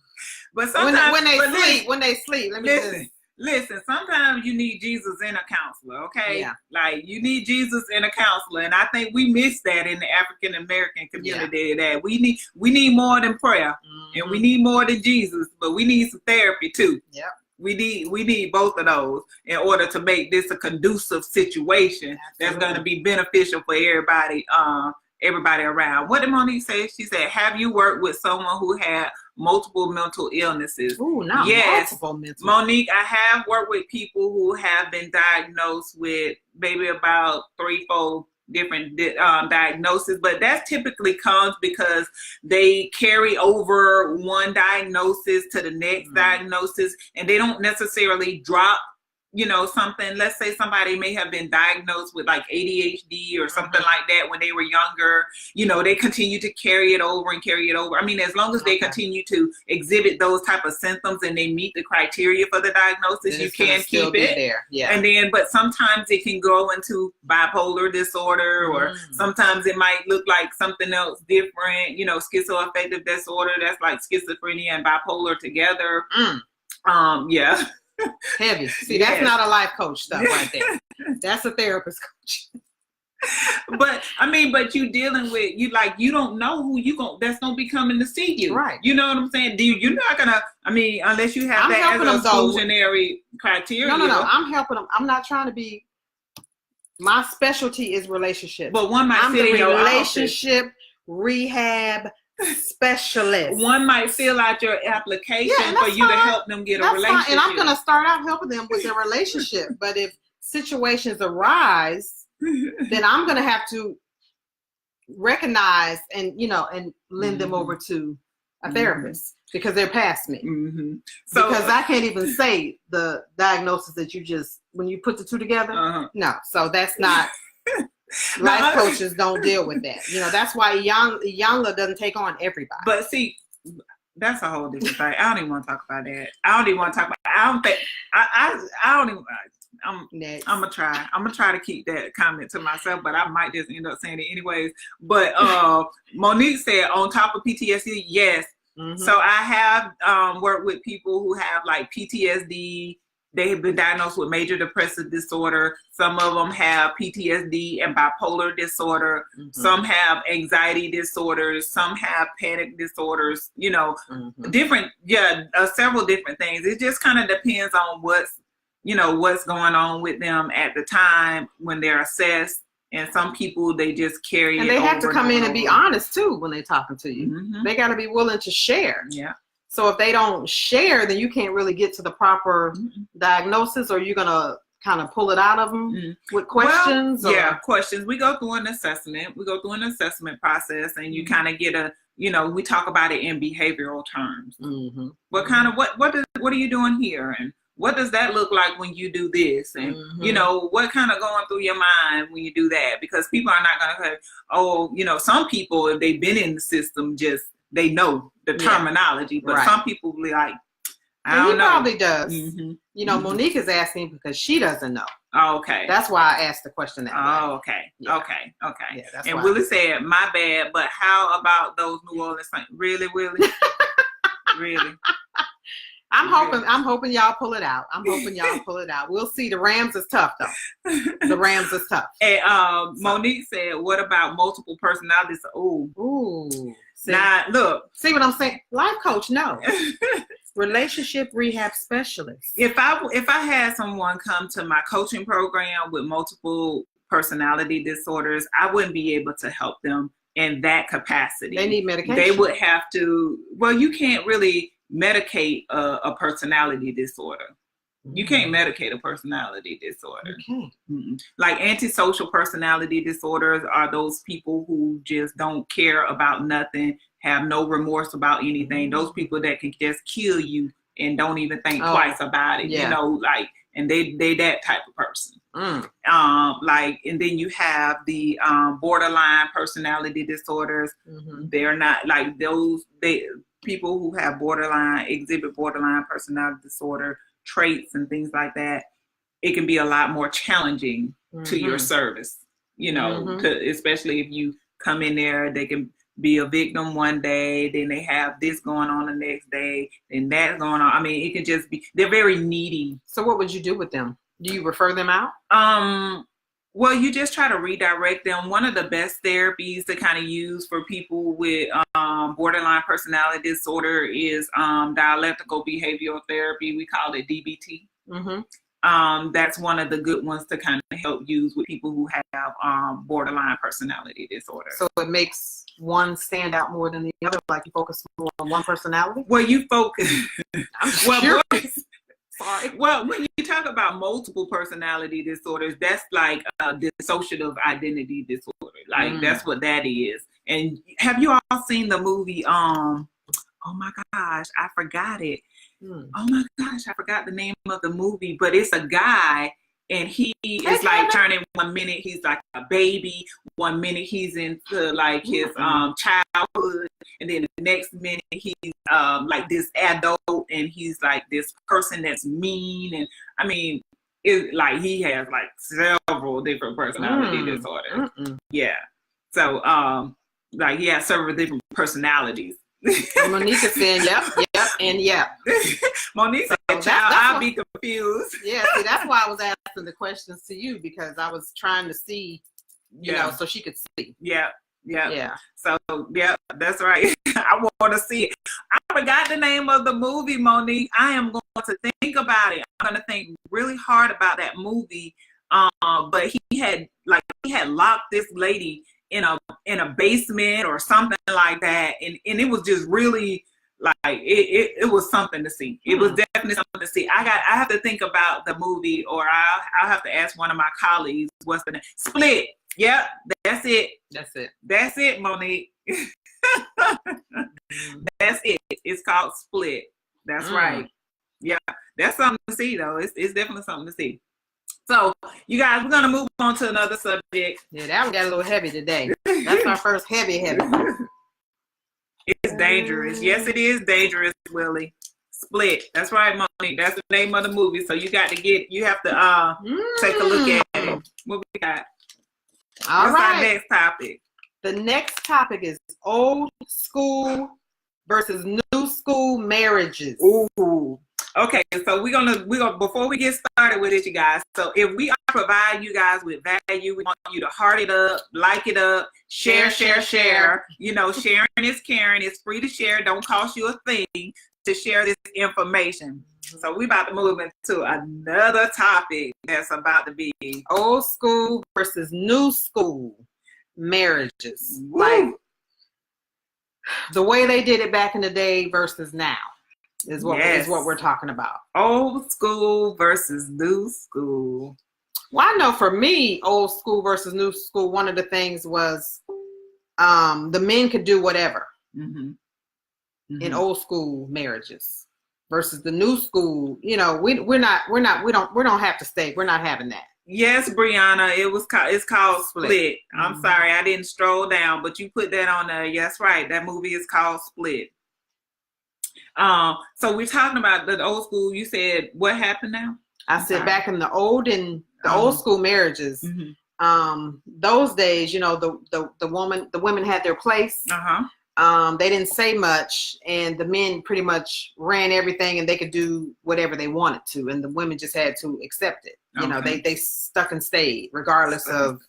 But sometimes when they sleep, let me listen, sometimes you need Jesus and a counselor, okay? Yeah. Like, you need Jesus and a counselor, and I think we miss that in the African American community. That we need more than prayer, and we need more than Jesus, but we need some therapy too. Yeah. We need both of those in order to make this a conducive situation that's going to be beneficial for everybody around. What did Monique say? She said, have you worked with someone who had multiple mental illnesses? Ooh, not multiple mental. Monique, I have worked with people who have been diagnosed with maybe about 3-4 different diagnoses, but that typically comes because they carry over one diagnosis to the next diagnosis, and they don't necessarily drop you know, something, let's say somebody may have been diagnosed with like ADHD or something like that when they were younger, you know, they continue to carry it over and carry it over. I mean, as long as they continue to exhibit those type of symptoms and they meet the criteria for the diagnosis, you can keep it there. Yeah. And then, but sometimes it can go into bipolar disorder, or sometimes it might look like something else different, you know, schizoaffective disorder, that's like schizophrenia and bipolar together. Yeah. Heavy. See, that's not a life coach stuff right there. That's a therapist coach. But I mean, but you dealing with, you like, you don't know who that's gonna be coming to see you. Right. You know what I'm saying? You're not gonna, I mean, unless you have that as an exclusionary criteria. No. I'm helping them. I'm not trying to be, my specialty is relationships. But one might sit in your relationship rehab specialist. One might fill out your application for you to help them get a relationship. And I'm going to start out helping them with their relationship. But if situations arise, then I'm going to have to recognize and, you know, and lend them over to a therapist because they're past me. So, because I can't even say the diagnosis that you just, when you put the two together. No, so that's not. Life coaches don't deal with that. You know, that's why Youngla doesn't take on everybody. But see, that's a whole different thing. I don't even want to talk about that. I don't think, I don't even, I'm gonna try. I'm gonna try to keep that comment to myself, but I might just end up saying it anyways. But Monique said on top of PTSD, yes. So I have worked with people who have like PTSD. They have been diagnosed with major depressive disorder. Some of them have PTSD and bipolar disorder. Some have anxiety disorders. Some have panic disorders. You know, different, several different things. It just kind of depends on what's going on with them at the time when they're assessed. And some people, they just carry it. And they have to come in and be honest too when they're talking to you. They got to be willing to share. Yeah. So if they don't share, then you can't really get to the proper diagnosis, or you're going to kind of pull it out of them with questions? Well, questions. We go through an assessment. We go through an assessment process, and you kind of get we talk about it in behavioral terms. What kind of, what are you doing here? And what does that look like when you do this? And, you know, what kind of going through your mind when you do that? Because people are not going to, some people, if they've been in the system, they know the terminology, but some people be like, I don't know. He probably does. You know, Monique is asking because she doesn't know. Oh, okay. That's why I asked the question that way. Oh, okay. Yeah. Okay. Yeah, and Willie said, my bad, but how about those New Orleans Saints? Really, Willie? Really? I'm hoping y'all pull it out. We'll see. The Rams is tough though. The Rams is tough. And Monique said, what about multiple personalities? Ooh. See? Now, look. See what I'm saying? Life coach, no. Relationship rehab specialist. If I had someone come to my coaching program with multiple personality disorders, I wouldn't be able to help them in that capacity. They need medication. They would have to, you can't really medicate a personality disorder. You can't medicate a personality disorder. Like antisocial personality disorders are those people who just don't care about nothing, have no remorse about anything. Those people that can just kill you and don't even think twice about it. You know, like, and they that type of person. And then you have the borderline personality disorders. They're not like those. People who have exhibit borderline personality disorder traits and things like that. It can be a lot more challenging to your service, especially if you come in there. They can be a victim one day, then they have this going on the next day, and that going on. I mean, it can just be, they're very needy. So what would you do with them? Do you refer them out? Well, you just try to redirect them. One of the best therapies to kind of use for people with borderline personality disorder is dialectical behavioral therapy. We call it DBT. That's one of the good ones to kind of help use with people who have borderline personality disorder. So it makes one stand out more than the other, like you focus more on one personality? Well, you focus. I'm curious. Sorry. Well, when you talk about multiple personality disorders, that's like a dissociative identity disorder. Like that's what that is. And have you all seen the movie? Oh my gosh, I forgot it. Oh my gosh, I forgot the name of the movie, but it's a guy and he is like turning 1 minute he's like a baby, 1 minute he's into like his childhood, and then the next minute he's like this adult and he's like this person that's mean, and I mean it like he has like several different personality disorders. Yeah. So like he has several different personalities. Monica said, yep, and yep. Monique said, child, I'll be confused. Yeah, see, that's why I was asking the questions to you, because I was trying to see, you know, so she could see. Yeah. So, yeah, that's right. I want to see it. I forgot the name of the movie, Monique. I am going to think about it. I'm going to think really hard about that movie. But he had locked this lady in a basement or something like that, and it was just really like it was something to see. It was definitely something to see. I have to think about the movie, or I'll have to ask one of my colleagues what's the name. Split. Yep, that's it, Monique. That's it. It's called Split. That's right. Yeah, that's something to see though. It's definitely something to see. So, you guys, we're going to move on to another subject. Yeah, that one got a little heavy today. That's our first heavy. It's dangerous. Yes, it is dangerous, Willie. Split. That's right, Monique. That's the name of the movie. So, you have to take a look at it. What we got? What's our next topic? The next topic is old school versus new school marriages. Ooh. Okay, so we're gonna before we get started with it, you guys. So if we are providing you guys with value, we want you to heart it up, like it up, share. You know, sharing is caring. It's free to share. Don't cost you a thing to share this information. So we about to move into another topic that's about to be old school versus new school marriages. Woo. Like the way they did it back in the day versus now. Is what we're talking about. Old school versus new school. Well, I know for me, old school versus new school, one of the things was the men could do whatever in old school marriages versus the new school. You know, we don't have to stay. We're not having that. Yes, Brianna, it's called Split. I'm sorry, I didn't stroll down, but you put that on there. Yes, right. That movie is called Split. So we're talking about the old school. You said what happened now? I said back in the old school marriages, those days, you know, the women had their place. They didn't say much, and the men pretty much ran everything, and they could do whatever they wanted to, and the women just had to accept it. You know, they stuck and stayed, regardless of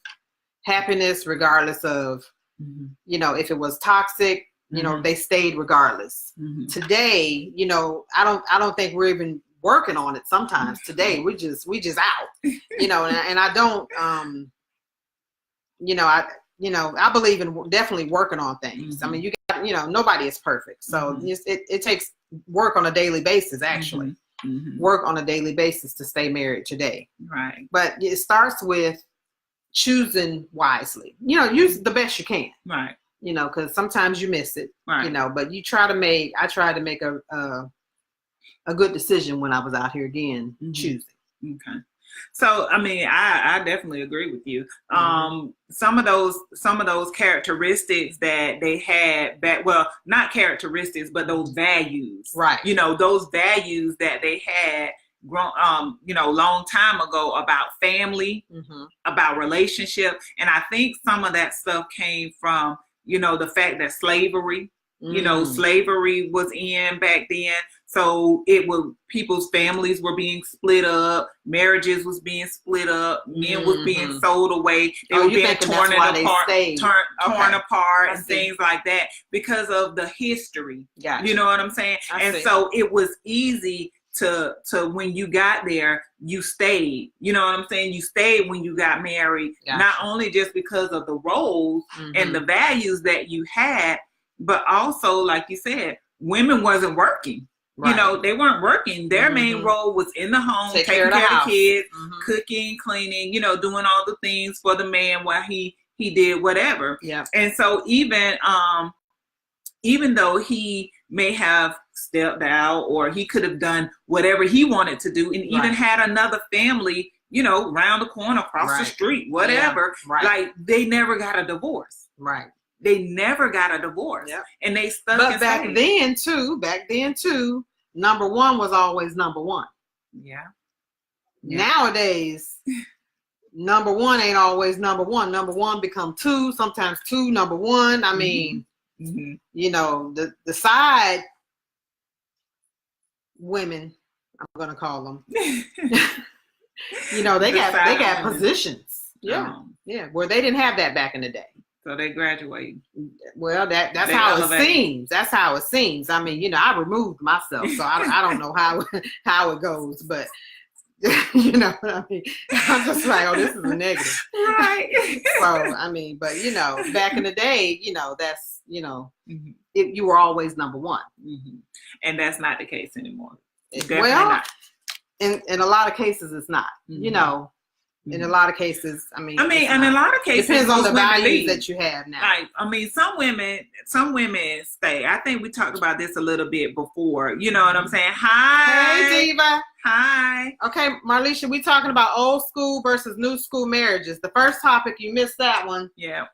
happiness, regardless of you know, if it was toxic. You know, they stayed regardless. Today, you know, I don't think we're even working on it. Sometimes today we just out. You know, and I don't. I believe in definitely working on things. I mean, nobody is perfect, so it takes work on a daily basis. Actually, work on a daily basis to stay married today. Right. But it starts with choosing wisely. You know, use the best you can. Right. You know, because sometimes you miss it, right. You know, but I tried to make a good decision when I was out here again, choosing. Okay. So, I mean, I definitely agree with you. Some of those characteristics that they had back, well, not characteristics, but those values, right? You know, those values that they had grown, long time ago about family, about relationship. And I think some of that stuff came from, you know, the fact that slavery, you know, slavery was in back then. So people's families were being split up, marriages was being split up, men was being sold away, they were being torn apart and things like that because of the history. Gotcha. You know what I'm saying? So it was easy to when you got there, you stayed. You know what I'm saying? You stayed when you got married, not only just because of the roles and the values that you had, but also, like you said, women wasn't working. Right. You know, they weren't working. Their main role was in the home, taking care of the kids, cooking, cleaning, you know, doing all the things for the man while he did whatever. Yeah. And so even though he may have stepped out, or he could have done whatever he wanted to do, and even had another family, round the corner, across the street, whatever. Yeah. Like, they never got a divorce. Right. They never got a divorce. Yep. And they stuck. But back then too, number one was always number one. Yeah. Nowadays, number one ain't always number one. Number one become two, sometimes two, number one. I mean, the side women, I'm gonna call them. they got positions. Yeah. Yeah. Where they didn't have that back in the day. So they graduate. Well, that's how it seems. That's how it seems. I mean, I removed myself, so I don't know how it goes, but you know what I mean? I'm just like, oh, this is a negative. Right. So, I mean, but back in the day, that's, you were always number one. Mm-hmm. And that's not the case anymore. Definitely not. In a lot of cases, it's not. Mm-hmm. In a lot of cases, in a lot of cases, depends on the values that you have now. Like, some women stay. I think we talked about this a little bit before. You know what I'm saying? Hi. Hey, Diva. Hi. Okay, Marlisha, we talking about old school versus new school marriages. The first topic, you missed that one. Yeah.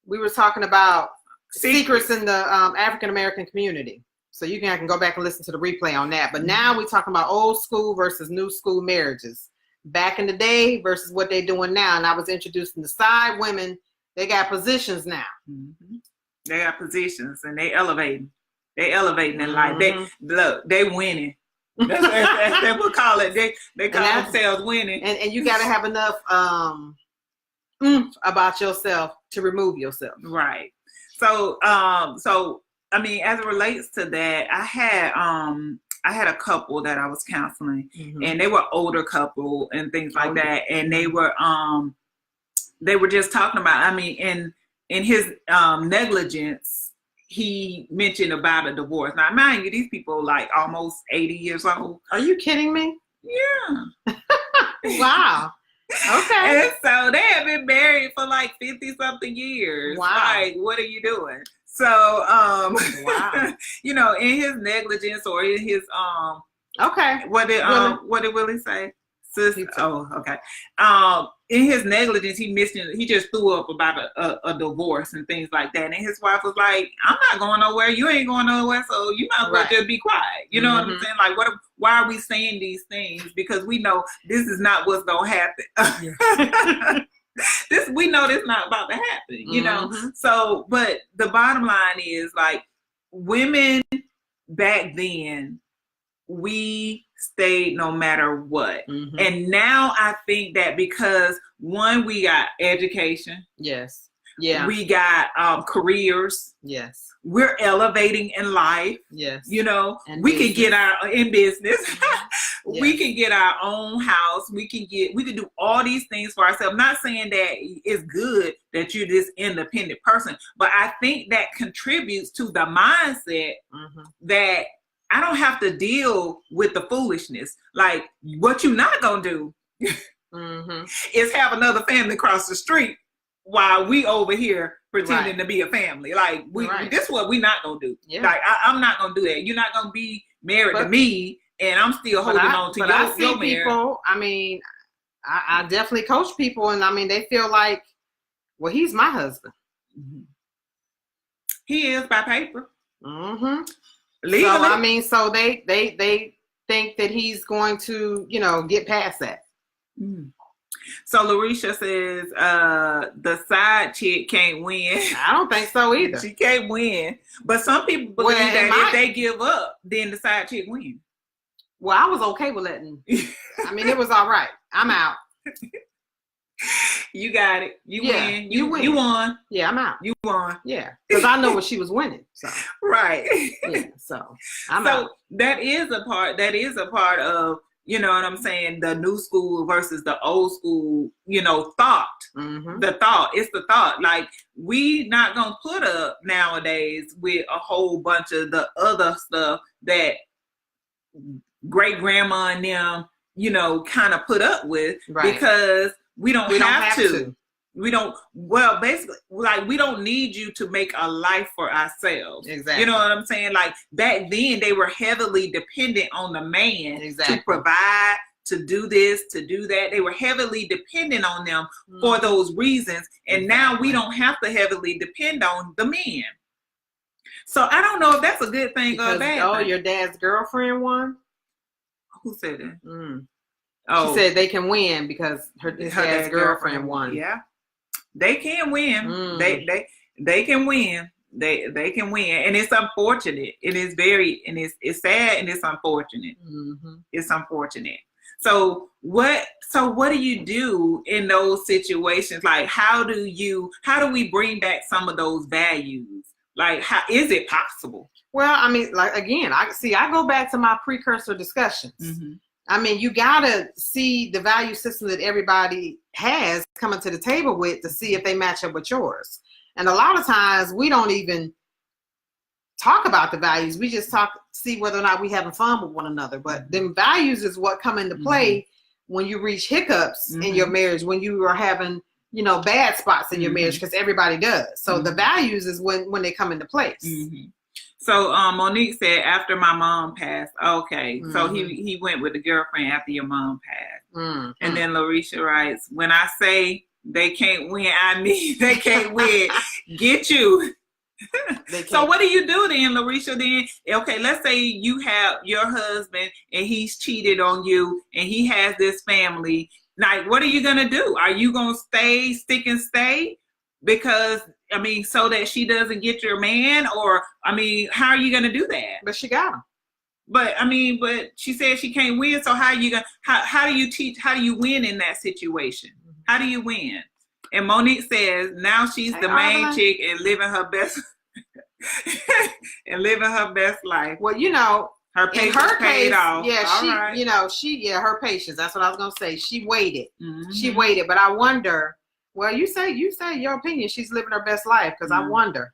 We were talking about secrets in the African American community. So I can go back and listen to the replay on that. But now we're talking about old school versus new school marriages. Back in the day versus what they're doing now. And I was introducing the side women. They got positions now. Mm-hmm. They got positions, and they elevating. They elevating in life. They winning. That's what we call it. They call themselves winning. And you got to have enough about yourself to remove yourself. Right. So as it relates to that, I had a couple that I was counseling, and they were older couple and things like that. And they were just talking about, in his negligence, he mentioned about a divorce. Now, mind you, these people like almost 80 years old. Are you kidding me? Yeah. Wow. Okay. And so they have been married for like 50 something years. Wow. Like, what are you doing? So, wow. In his negligence, or in his okay. What did Willie say? Okay. In his negligence, he just threw up about a divorce and things like that. And his wife was like, "I'm not going nowhere. You ain't going nowhere. So you might as well just be quiet." You know what I'm saying? Like, why are we saying these things? Because we know this is not what's gonna happen. We know this not about to happen, So, but the bottom line is, like, women back then, we stayed no matter what. And now I think that because, one, we got education. Yes. Yeah. We got careers. Yes. We're elevating in life. Yes. And we can get in business. Yes. We can get our own house. We can do all these things for ourselves. I'm not saying that it's good that you're this independent person, but I think that contributes to the mindset that I don't have to deal with the foolishness. Like, what you're not gonna do is have another family across the street while we over here pretending to be a family. Like, this is what we not gonna do. Yeah. Like, I'm not gonna do that. You're not gonna be married to me, and I'm still holding on to your marriage. People, I definitely coach people, and they feel like, well, he's my husband. He is by paper. Legally. So they think that he's going to, get past that. So Larisha says the side chick can't win. I don't think so either. She can't win. But some people believe that if they give up, then the side chick wins. Well, I was okay with letting. It was all right. I'm out. You got it. You win. You win. You won. Yeah, I'm out. You won. Yeah, because I know what she was winning. So right. Yeah. So I'm out. That is a part of, you know what I'm saying, the new school versus the old school, thought. The thought. It's the thought. Like, we not gonna put up nowadays with a whole bunch of the other stuff that great grandma and them, kind of put up with, because we don't have to. basically, like, we don't need you to make a life for ourselves. Exactly. You know what I'm saying? Like, back then they were heavily dependent on the man Exactly. to provide, to do this, to do that. They were heavily dependent on them for those reasons. And now we don't have to heavily depend on the men. So I don't know if that's a good thing or a bad thing. Your dad's girlfriend won? Who said that? She said they can win because her dad's girlfriend won. Yeah, they can win. They can win. They can win, and it's unfortunate. It is it's sad and it's unfortunate. It's unfortunate. So what do you do in those situations? Like, how do we bring back some of those values? Like, how is it possible? Well, I mean, like, again, I go back to my precursor discussions. I mean, you gotta see the value system that everybody has coming to the table with to see if they match up with yours. And a lot of times we don't even talk about the values. We just see whether or not we having fun with one another. But them values is what come into play when you reach hiccups in your marriage, when you are having, bad spots in your marriage, because everybody does. So the values is when they come into place. So Monique said, after my mom passed. Okay. So he went with the girlfriend after your mom passed. And then Larisha writes, when I say they can't win, I mean they can't win. Get you. So what do you do then, Larisha? Then, okay, let's say you have your husband and he's cheated on you and he has this family. Like, what are you going to do? Are you going to stick and stay? Because, I mean, so that she doesn't get your man? Or, I mean, how are you going to do that? But she got him. But she said she can't win. So how do you win in that situation? How do you win? And Monique says now she's the main chick and living her best life. Well, her patience paid off. Yeah, her patience. That's what I was gonna say. She waited. She waited. But I wonder. Well, you say your opinion. She's living her best life, because I wonder.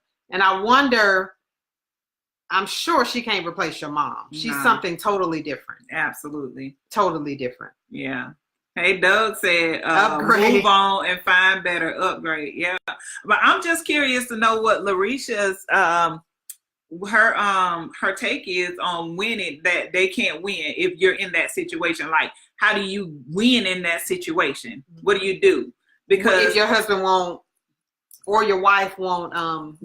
I'm sure she can't replace your mom. She's something totally different. Absolutely. Totally different. Yeah. Hey, Doug said, upgrade. Move on and find better, upgrade. Yeah. But I'm just curious to know what Larisha's, her take is on winning, that they can't win if you're in that situation. Like, how do you win in that situation? What do you do? Because if your husband won't, or your wife won't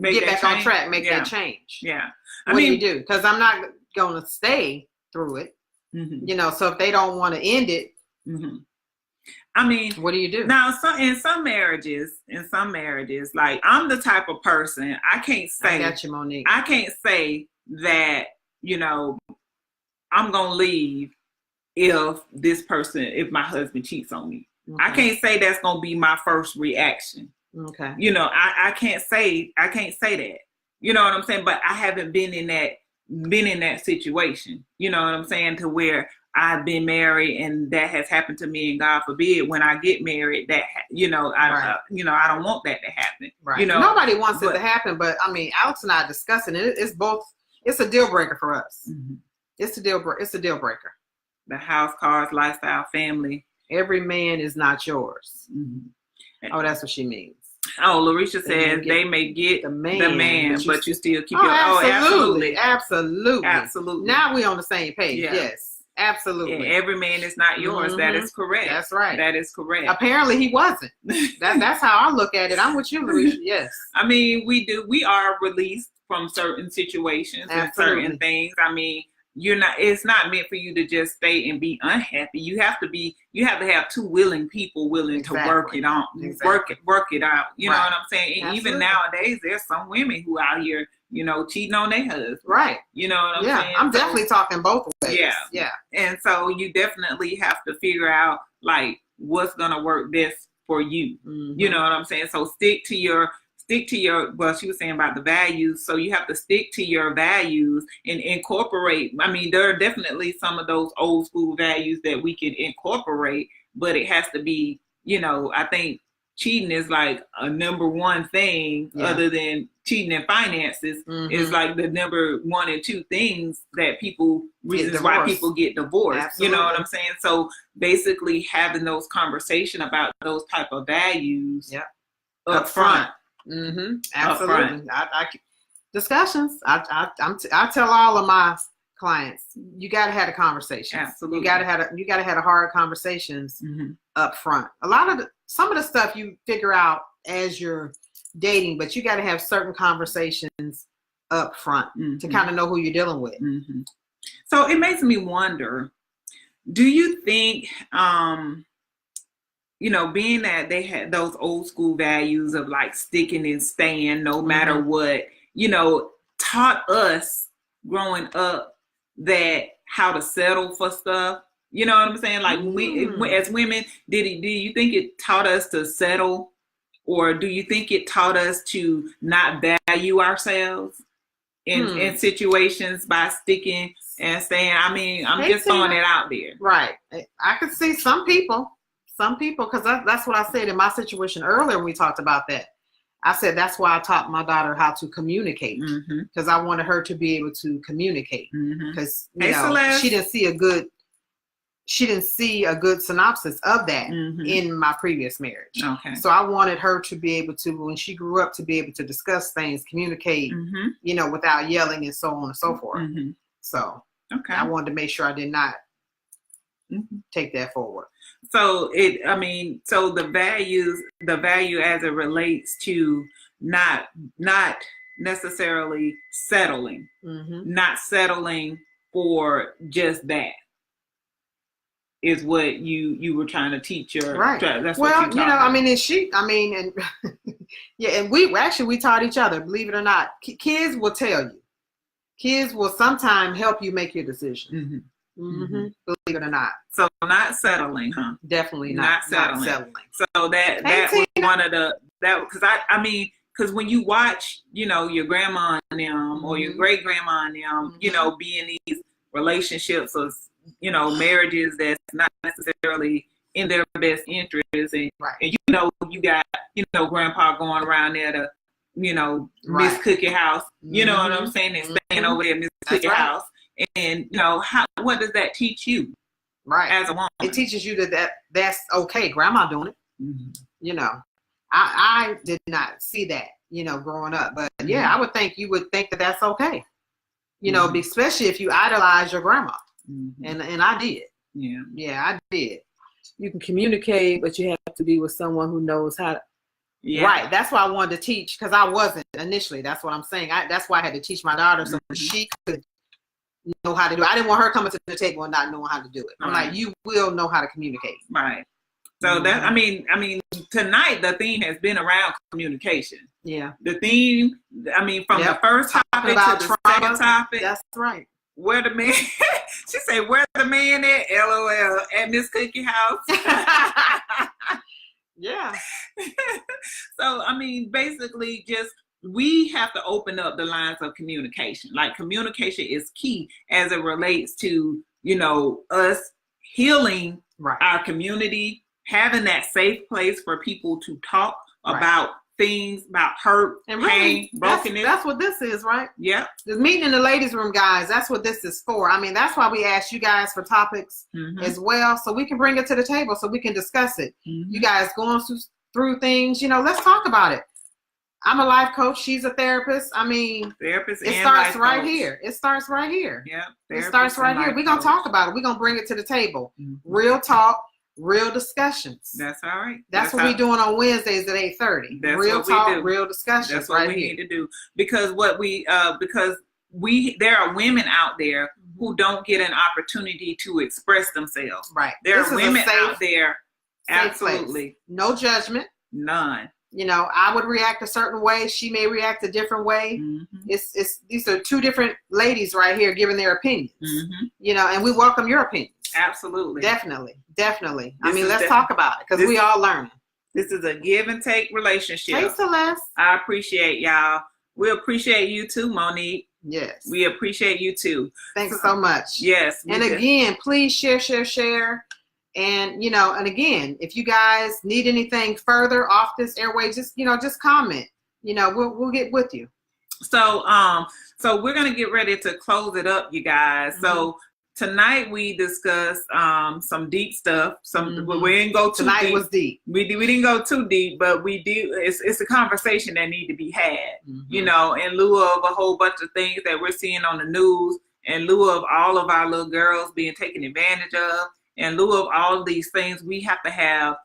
get back on track, make that change. Yeah. What do you do? Because I'm not going to stay through it. So if they don't want to end it, I mean, what do you do? Now, in some marriages, like, I'm the type of person, I can't say, I got you, Monique. I can't say that, I'm going to leave if my husband cheats on me. I can't say that's going to be my first reaction. Okay. I can't say that. You know what I'm saying? But I haven't been in that situation. You know what I'm saying? To where I've been married and that has happened to me, and God forbid when I get married that I don't want that to happen. Right. Nobody wants it to happen, but I mean, Alex and I are discussing it. It's both. It's a deal breaker for us. It's a deal breaker. The house, cars, lifestyle, family. Every man is not yours. Oh, that's what she means. Oh, Larisha says they may get the man, but you still keep your. Absolutely. Now we on the same page. Yeah. Yes, absolutely. Yeah, every man is not yours. That is correct. That's right. That is correct. Apparently, he wasn't. That's how I look at it. I'm with you, Larisha. Yes. I mean, we are released from certain situations and certain things. I mean, it's not meant for you to just stay and be unhappy. You have to have two willing people willing to work it on, work it out. You know what I'm saying? And even nowadays, there's some women who out here, cheating on their husband. Right. You know what I'm saying? I'm definitely talking both ways. Yeah. Yeah. And so you definitely have to figure out, like, what's going to work best for you. You know what I'm saying? So stick to your, well, she was saying about the values. So you have to stick to your values and incorporate. I mean, there are definitely some of those old school values that we can incorporate, but it has to be, I think cheating is like a number one thing other than cheating in finances is like the number 1 and 2 things that reasons why people get divorced. Absolutely. You know what I'm saying? So basically having those conversations about those type of values up front. Mm-hmm. Up front. Absolutely. Discussions. I tell all of my clients, you got to have a conversation. Absolutely. You got to have a hard conversations up front. Some of the stuff you figure out as you're dating, but you got to have certain conversations up front to kind of know who you're dealing with. So it makes me wonder, do you think, being that they had those old school values of like sticking and staying no matter what, taught us growing up that how to settle for stuff? You know what I'm saying? Like we, as women, do you think it taught us to settle, or do you think it taught us to not value ourselves in situations by sticking and staying? I mean, I'm just throwing it out there. Right. I could see some people, because that's what I said in my situation earlier when we talked about that. I said that's why I taught my daughter how to communicate, because I wanted her to be able to communicate, because she didn't see a good synopsis of that in my previous marriage. Okay. So I wanted her to be able to, when she grew up, to be able to discuss things, communicate, without yelling and so on and so forth. So I wanted to make sure I did not take that forward. So the value as it relates to not necessarily settling, not settling for just that, is what you were trying to teach your right. That's well, what you taught and and we taught each other. Believe it or not, kids will tell you. Kids will sometimes help you make your decision. Believe it or not. So not settling, huh? Definitely not settling. So that was one of because when you watch, your grandma and them or your great grandma and them, be in these relationships or marriages that's not necessarily in their best interest, and you got grandpa going around there to Miss Cookie House, you know what I'm saying, and staying over there at Miss Cookie House. And what does that teach you, right? As a woman, it teaches you that's okay. Grandma doing it. I did not see that, growing up, but I would think you would think that that's okay. Especially if you idolize your grandma, and I did. Yeah, I did. You can communicate, but you have to be with someone who knows how to. Yeah. Right. That's why I wanted to teach, because I wasn't initially. That's what I'm saying. That's why I had to teach my daughter so she could know how to do it. I didn't want her coming to the table and not knowing how to do it. I'm like, you will know how to communicate. Right. So that, I mean, tonight the theme has been around communication. Yeah. The theme, from the first topic to the second topic. That's right. Where the man, she said, where the man at? LOL, at Miss Cookie House. Yeah. So, basically just, we have to open up the lines of communication. Like, communication is key as it relates to, us healing our community, having that safe place for people to talk about things, about hurt, and pain, brokenness. That's what this is, right? Yeah. This meeting in the ladies' room, guys, that's what this is for. That's why we ask you guys for topics as well, so we can bring it to the table, so we can discuss it. You guys going through things, let's talk about it. I'm a life coach. She's a therapist. Therapist. It starts right here. It starts right here. Yeah. It starts right here. We're going to talk about it. We're going to bring it to the table. Real talk, real discussions. That's all right. That's what we're doing on Wednesdays at 8:30. Real talk, real discussions. That's what we need to do. Because there are women out there who don't get an opportunity to express themselves. Right. There are women out there. Absolutely. Place. No judgment. None. I would react a certain way. She may react a different way. These are two different ladies right here giving their opinions. And we welcome your opinions. Absolutely. Definitely. Let's talk about it, because we all learning. This is a give and take relationship. Hey, Celeste. I appreciate y'all. We appreciate you too, Monique. Yes. We appreciate you too. Thanks so much. Yes. And again, please share. And, and again, if you guys need anything further off this airway, just comment. We'll get with you. So we're going to get ready to close it up, you guys. So tonight we discussed some deep stuff. We didn't go too Tonight deep. was deep. We didn't go too deep, but we do. It's a conversation that need to be had. You know, in lieu of a whole bunch of things that we're seeing on the news, in lieu of all of our little girls being taken advantage of, in lieu of all of these things, we have to have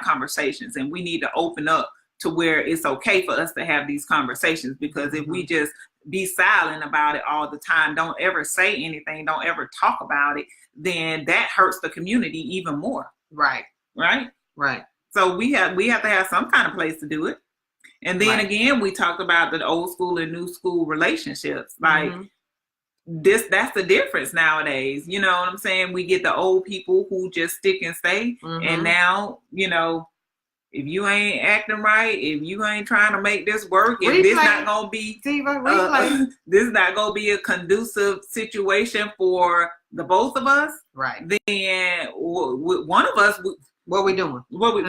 conversations, and we need to open up to where it's okay for us to have these conversations. Because if we just be silent about it all the time, don't ever say anything, don't ever talk about it, then that hurts the community even more. Right. So we have to have some kind of place to do it. And then again, we talked about the old school and new school relationships. Like that's the difference nowadays. You know what I'm saying? We get the old people who just stick and stay. And now, you know, if you ain't acting right, if you ain't trying to make this work, if this not gonna be this is not gonna be a conducive situation for the both of us, right? Then one of us, what we doing? What we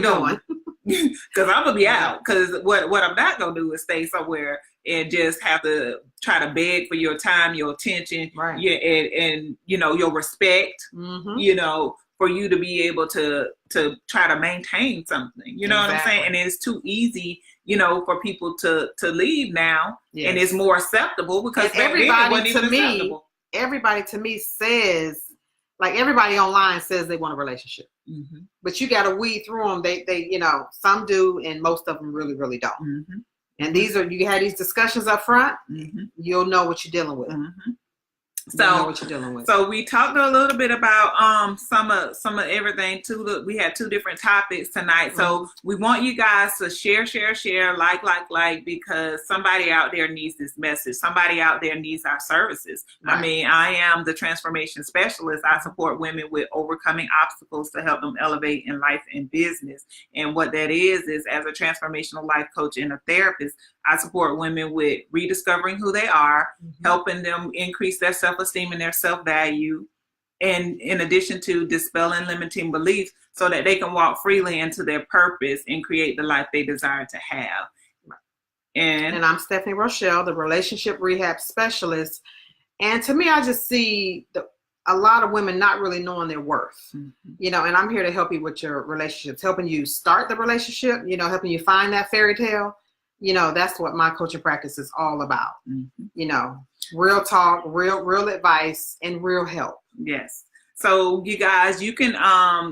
doing? Because I'm gonna be out. Because what I'm not gonna do is stay somewhere and just have to try to beg for your time, your attention, and you know, your respect. You know, for you to be able to try to maintain something, you know what I'm saying? And it's too easy, you know, for people to leave now, and it's more acceptable because everybody to me says, like, everybody online says they want a relationship, but you got to weed through them. They, you know, some do, and most of them really, really don't. And you had these discussions up front, you'll know what you're dealing with. So we talked a little bit about some of everything too. We had two different topics tonight. So we want you guys to share, like, because somebody out there needs this message. Somebody out there needs our services. I mean, I am the transformation specialist. I support women with overcoming obstacles to help them elevate in life and business. And what that is as a transformational life coach and a therapist, I support women with rediscovering who they are, helping them increase their self-esteem and their self-value, and in addition to dispelling limiting beliefs so that they can walk freely into their purpose and create the life they desire to have. And I'm Stephanie Rochelle, the relationship rehab specialist. And to me, I just see a lot of women not really knowing their worth, you know, and I'm here to help you with your relationships, helping you start the relationship, you know, helping you find that fairy tale. You know, that's what my coaching practice is all about. You know, real talk, real advice, and real help. Yes. So you guys, you can,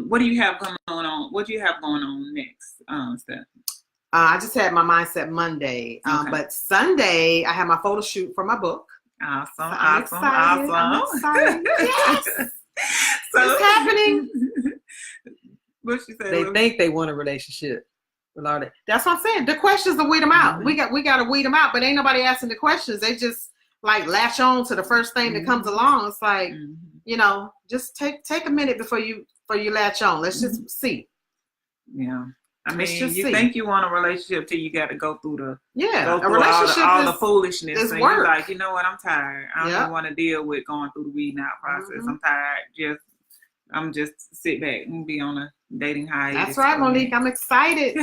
what do you have going on? What do you have going on next, Steph? I just had my Mindset Monday, but Sunday I have my photo shoot for my book. Awesome. I'm excited. Yes. So it's happening. What she said? They think they want a relationship. That's what I'm saying. The questions to weed them out. We got to weed them out, but ain't nobody asking the questions. They just like latch on to the first thing that comes along. It's like, you know, just take a minute before you latch on. Let's just see. Yeah. I mean, you think you want a relationship till you got to go through a relationship all the foolishness. Is and work. You're like, you know what? I'm tired. I don't want to deal with going through the weeding out process. I'm tired. I'm just sit back and be on a dating hiatus. That's right, Monique. I'm excited.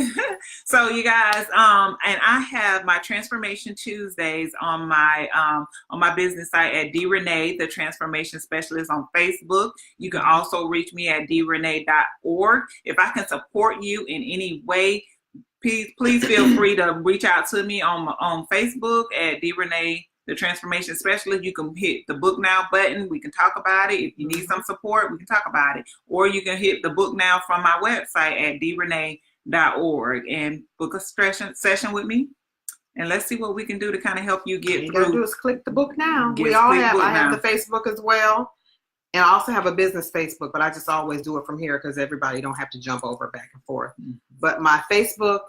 So you guys, and I have my Transformation Tuesdays on my business site at DRenee, the Transformation Specialist on Facebook. You can also reach me at drenee.org. If I can support you in any way, please feel free to reach out to me on Facebook at DRenee, the Transformation Specialist. You can hit the book now button. We can talk about it. If you need some support, we can talk about it. Or you can hit the book now from my website at drenee.org and book a session with me. And let's see what we can do to kind of help you get through. All you gotta do is click the book now. I have the Facebook as well. And I also have a business Facebook, but I just always do it from here because everybody don't have to jump over back and forth. But my Facebook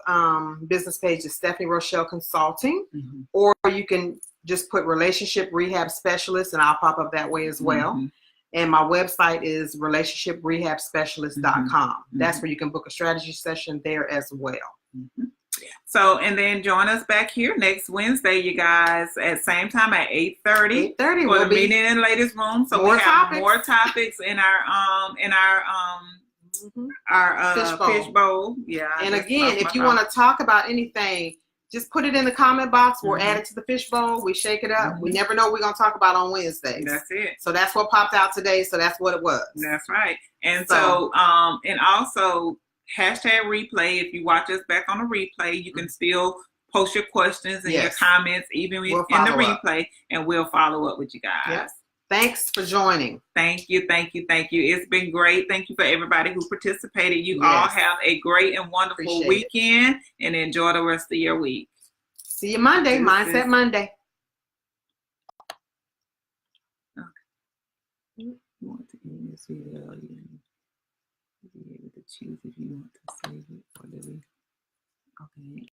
business page is Stephanie Rochelle Consulting, or you can just put Relationship Rehab Specialist and I'll pop up that way as well. And my website is relationshiprehabspecialist.com. That's where you can book a strategy session there as well. So, and then join us back here next Wednesday, you guys, at same time at 8:30 for the Meeting in Ladies Room. So we have more topics in our fishbowl. Yeah. And again, if you want to talk about anything, just put it in the comment box. We'll Mhm. add it to the fishbowl. We shake it up. Mhm. We never know what we're going to talk about on Wednesdays. That's it. So that's what popped out today. So that's what it was. That's right. And so and also hashtag replay. If you watch us back on the replay, you can still post your questions and your comments, even in the replay, and we'll follow up with you guys. Yep. Thanks for joining. Thank you. It's been great. Thank you for everybody who participated. You all have a great and wonderful weekend and enjoy the rest of your week. See you Monday, Mindset Monday. Okay. You want to end this video, you be able to choose if you want to save it or delete. Okay.